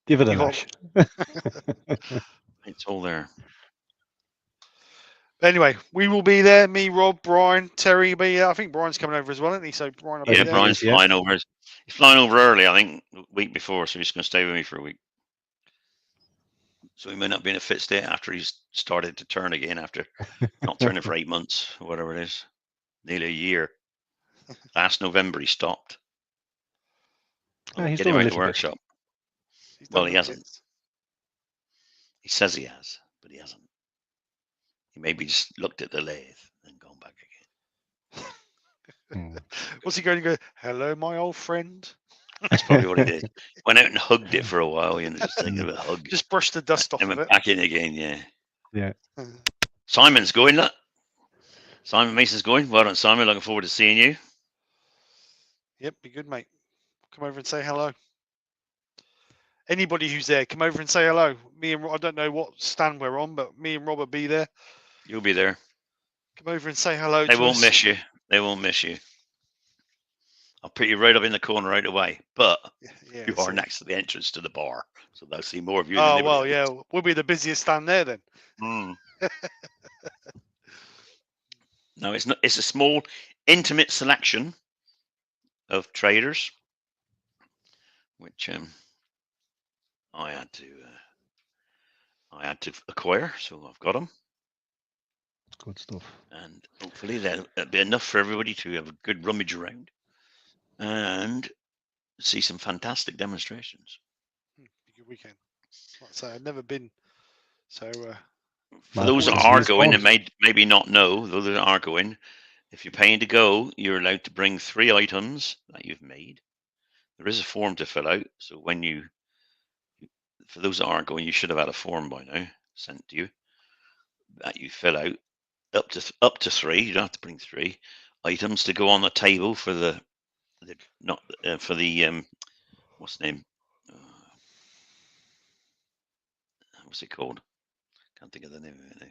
Give it a you got. lash. It's all there. Anyway, we will be there. Me, Rob, Brian, Terry. But yeah, I think Brian's coming over as well, isn't he? So Brian will be Yeah, there. Brian's Yeah. flying over. He's flying over early, I think, the week before, so he's going to stay with me for a week. So he may not be in a fit state after he's started to turn again, after not turning for 8 months or whatever it is, nearly a year. Last November he stopped. Yeah, he's Get done him a out the little bit. workshop. He's Well, done he little hasn't. bits. He says he has, but he hasn't. He maybe just looked at the lathe and gone back again. What's he going to go? Hello, my old friend. That's probably what he did. Went out and hugged it for a while, just taking a hug. Just brush the dust off And of went it. back in again, yeah. Yeah. Simon's going, look. Simon Mason's going. Well done, Simon. Looking forward to seeing you. Yep, be good, mate. Come over and say hello. Anybody who's there, come over and say hello. Me and I don't know what stand we're on, but me and Rob will be there. You'll be there. Come over and say hello. They to won't us. miss you. They won't miss you. I'll put you right up in the corner right away. But Yeah, you are so- next to the entrance to the bar, so they'll see more of you. Oh than well, anybody else. yeah, we'll be the busiest stand there then. No, it's not. It's a small, intimate selection of traders, which I had to acquire. So I've got them, Good stuff. and hopefully that'll be enough for everybody to have a good rummage around and see some fantastic demonstrations. Be a good weekend. Like I say, I've never been, so For those that Marcus are is going going. and maybe not know, those that are going, if you're paying to go, you're allowed to bring 3 items that you've made. There is a form to fill out. So for those that aren't going, you should have had a form by now sent to you that you fill out up to 3. You don't have to bring 3 items to go on the table for the not for the what's the name? What's it called? Can't think of the name of it now.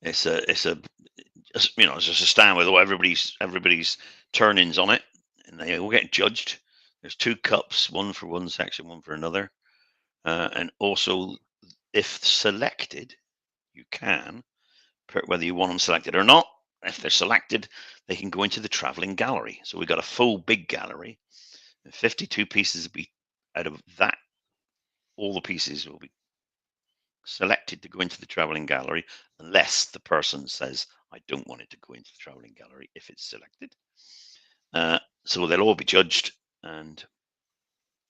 It's a it's just a stand with all everybody's turn-ins on it, and they all get judged. There's 2 cups, one for one section, one for another, and also if selected, you can, whether you want them selected or not. If they're selected, they can go into the traveling gallery. So we've got a full big gallery, and 52 pieces will be out of that. All the pieces will be selected to go into the traveling gallery, unless the person says, I don't want it to go into the traveling gallery if it's selected. So they'll all be judged, and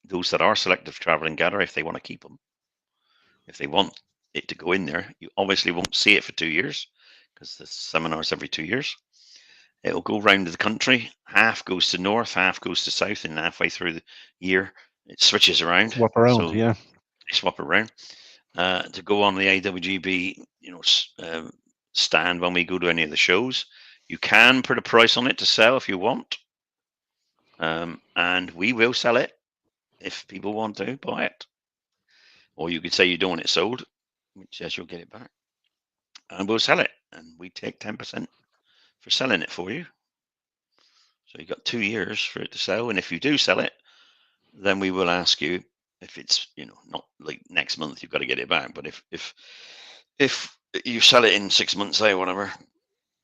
those that are selected for traveling gallery, if they want to keep them, if they want it to go in there, you obviously won't see it for 2 years, because the seminar's every 2 years. It'll go round the country. Half goes to north, half goes to south, and halfway through the year, it switches around. Swap around, so yeah. They swap around. To go on the AWGB, stand when we go to any of the shows. You can put a price on it to sell if you want, and we will sell it if people want to buy it. Or you could say you don't want it sold, which says you'll get it back, and we'll sell it, and we take 10% for selling it for you. So you've got 2 years for it to sell, and if you do sell it, then we will ask you, if it's not like next month you've got to get it back, but if you sell it in 6 months, say, whatever,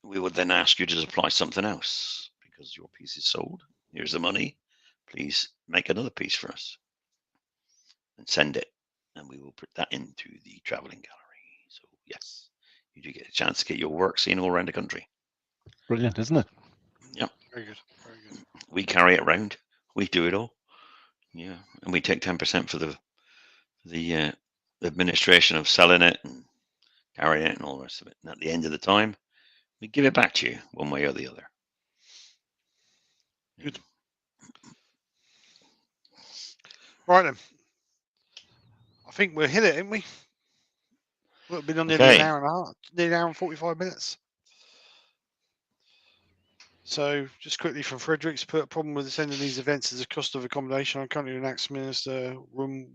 we would then ask you to supply something else because your piece is sold. Here's the money. Please make another piece for us and send it, and we will put that into the traveling gallery. So yes, you do get a chance to get your work seen all around the country. Brilliant, isn't it? Yep. Very good. Very good. We carry it around. We do it all. Yeah, and we take 10% for the administration of selling it and carrying it and all the rest of it. And at the end of the time, we give it back to you one way or the other. Good. Right then. I think we'll hit it, haven't we? We've been on nearly an hour and a half, nearly an hour and 45 minutes. So, just quickly from Fredericks, put a problem with attending these events is the cost of accommodation. I'm currently in an Axminster room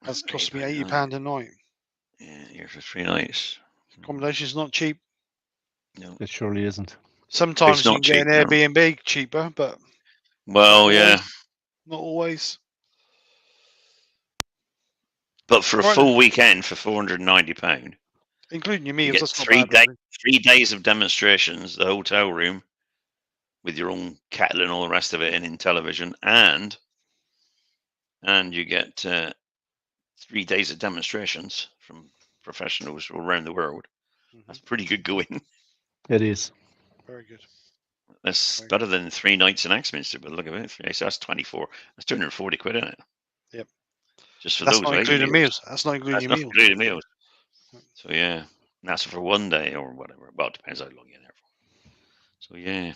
has cost me £80 a night. Yeah, here for 3 nights. Accommodation is not cheap. No, it surely isn't. Sometimes you can get an Airbnb cheaper, but not always. But for a full weekend for £490, including your meals, that's 3 days of demonstrations, the hotel room with your own kettle and all the rest of it, and in television, and you get 3 days of demonstrations from professionals around the world. That's pretty good going. It is. Very good. That's better than 3 nights in Axminster, but look at it. So that's 24. That's 240 quid, isn't it? Yep. Just for that's those not including meals. That's not including meals. Including meals. So yeah, and that's for one day or whatever. Well, it depends how long you're there for. So yeah.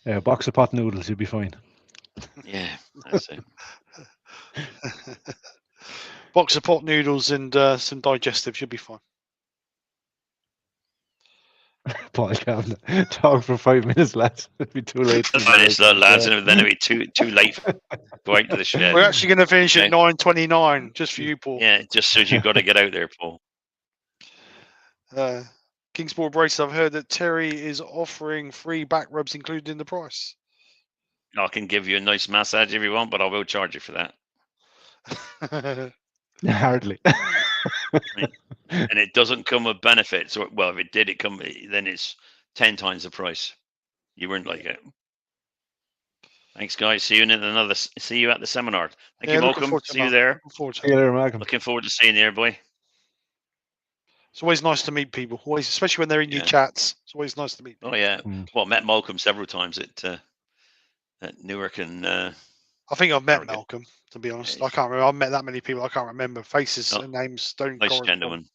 A box of pot noodles, you'll be fine. Yeah, that's it. Box of pot noodles and some digestives, you'll be fine. Paul Cavanagh, talk for 5 minutes, lads. It'll be too late. Finish that, lads, and then it'll be too late. Go out to the shed. We're actually going to finish at 9:29, just for you, Paul. Yeah, just so you've got to get out there, Paul. Kingsport Braces, I've heard that Terry is offering free back rubs included in the price. I can give you a nice massage if you want, but I will charge you for that. Hardly. And it doesn't come with benefits. Well, if it did, then it's 10 times the price. You wouldn't like it. Thanks, guys. See you at the seminar. Thank you, Malcolm. See you there. See you there, Malcolm. Looking forward to seeing you there, boy. It's always nice to meet people. Always, especially when they're in your chats. It's always nice to meet people. Oh yeah. Well, met Malcolm several times at Newark and. I think I've met Malcolm. To be honest, I can't remember. I've met that many people. I can't remember faces and names. Don't. Nice gentleman.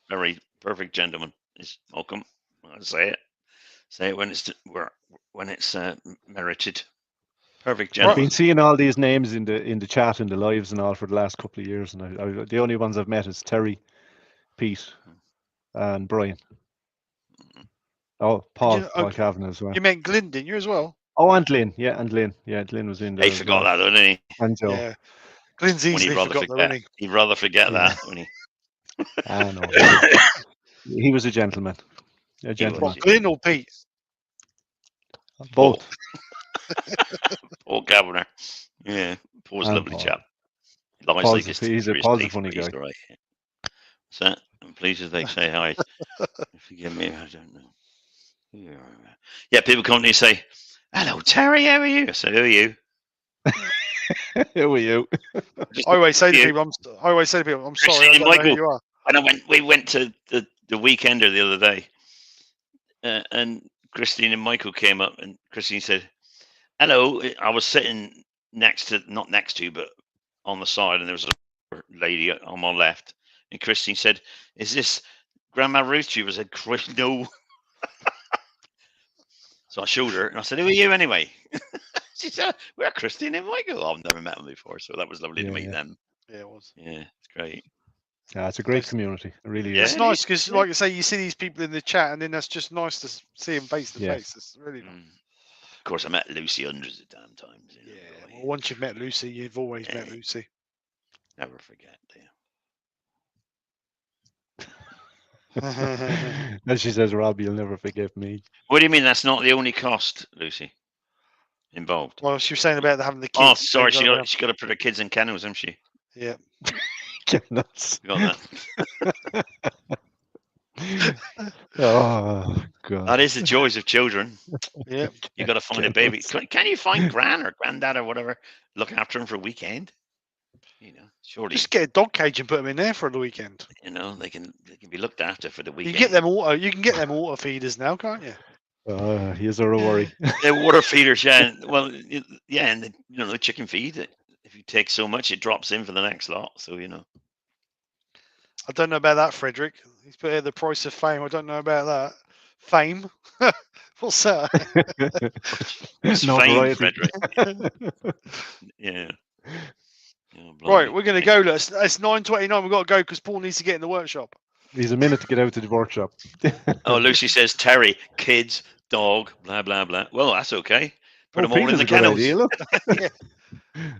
Very perfect gentleman is Malcolm. I'll say it. Say it when it's merited. Perfect gentleman. I've been seeing all these names in the chat and the lives and all for the last couple of years, and the only ones I've met is Terry, Pete, and Brian. Oh, Paul you, oh, Kavanagh as well. you meant Glyn, didn't you, as well? Oh, and Lynn. Yeah, and Lynn. Yeah, Lynn was in there. He as forgot well. that, didn't he? And Joe. Yeah. Glyn's When easily he'd rather forgot, though, forget. isn't He'd rather forget Yeah. that when he. I know. He was a gentleman. A He gentleman. was, What, Glyn or Pete? Both. Paul Kavanagh. Yeah, Paul's a And lovely Paul. chap. He lies Paul's like he's a funny guy. Right. So, and please as they say hi. Forgive me, I don't know. Yeah, people come to me and say, "Hello, Terry, how are you?" I said, "Who are you?" Who are you? I always say to you. people, I'm sorry, I don't Christine know who you are. And we went to the Weekender the other day, and Christine and Michael came up, and Christine said, "Hello." I was sitting not next to, but on the side, and there was a lady on my left, and Christine said, "Is this Grandma Ruth?" She was said, "No." So I showed her, and I said, "Who are you anyway?" She said, "We're Christine and Michael." I've never met them before, so that was lovely to meet them. Yeah, it was. Yeah, it's great. Yeah, it's a great community. It really Yeah, is. It's nice because, like I say, you see these people in the chat, and then that's just nice to see them face to face. It's really nice. Of course, I met Lucy hundreds of damn times. Yeah. Well, once you've met Lucy, you've always met Lucy. Never forget. As she says, Rob, you'll never forgive me. What do you mean that's not the only cost, Lucy, involved? Well, she was saying about having the kids. Oh, sorry, she got to put her kids in kennels, hasn't she? Yeah. Nuts. Got that. Oh God. That is the joys of children. Yeah. You got to find a baby. Can you find gran or granddad or whatever? Look after them for a weekend. Surely. Just get a dog cage and put them in there for the weekend. They can be looked after for the weekend. You can get them water feeders now, can't you? Here's a worry. They're water feeders, yeah. Well, yeah, and the chicken feed. If you take so much, it drops in for the next lot. So I don't know about that, Frederick. He's put here the price of fame. I don't know about that. Fame? What's that? It's No fame, variety. Frederick. Yeah. Right, we're going to go. It's 9:29. We've got to go because Paul needs to get in the workshop. He's a minute to get out to the workshop. Oh, Lucy says, Terry, kids, dog, blah, blah, blah. Well, that's okay. Put them all in the kennels. Yeah.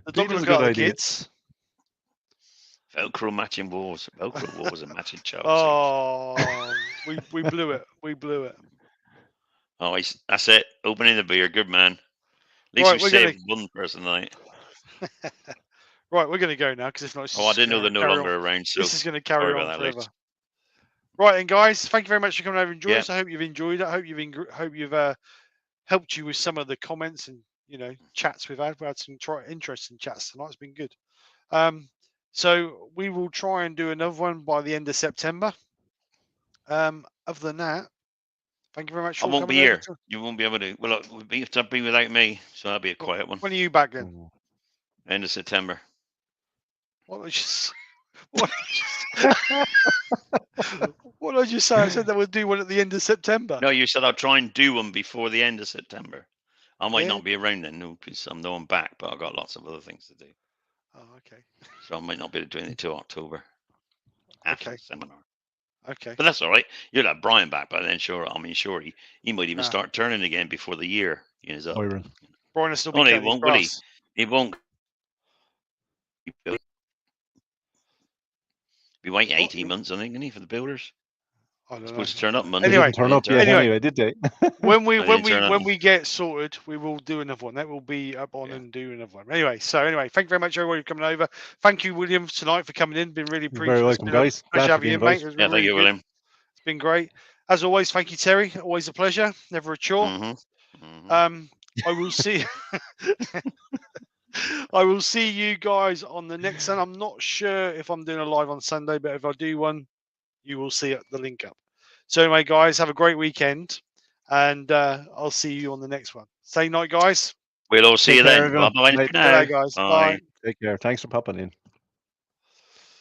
The dog will got the kids. Velcro matching walls. Velcro walls and matching child Oh, we blew it. We blew it. Oh, that's it. Opening the beer. Good man. At least we saved one person tonight. Right, we're going to go now because if not, I didn't know they're no longer around. So this is going to carry on that, forever. Luke. Right, and guys, thank you very much for coming over and joining us. I hope you've enjoyed it. I hope you've helped you with some of the comments and chats we've had. We had some interesting chats tonight. It's been good. So we will try and do another one by the end of September. Other than that, thank you very much. I won't be here. You won't be able to. Well, it'll be without me, so that'll be a quiet one. When are you back then? End of September. What did I just say? I said that we'll do one at the end of September. No, you said I'll try and do one before the end of September. I might not be around then, no, because I'm no one back, but I've got lots of other things to do. Oh, okay. So I might not be doing it till October after the seminar. Okay. But that's all right. You'll have Brian back by then, sure. I mean, sure, he might even start turning again before the year is up. Byron. Brian will still be he won't, will he? He won't. Be waiting 18 months, I think, isn't he, for the builders? I don't know. Supposed to turn up Monday. Anyway, turn up yet. Anyway, did they? when we get sorted, we will do another one. That will be up on and do another one. Anyway, thank you very much, everybody, for coming over. Thank you, William, tonight for coming in. Been really appreciated. Very welcome, guys. Pleasure having you, mate. Yeah, thank you, William. It's been great. As always, thank you, Terry. Always a pleasure. Never a chore. I will see. I will see you guys on the next one. I'm not sure if I'm doing a live on Sunday, but if I do one, you will see the link up. So anyway, guys, have a great weekend, and I'll see you on the next one. Say night, guys. We'll all see you then. Bye, guys. Bye. Take care. Thanks for popping in.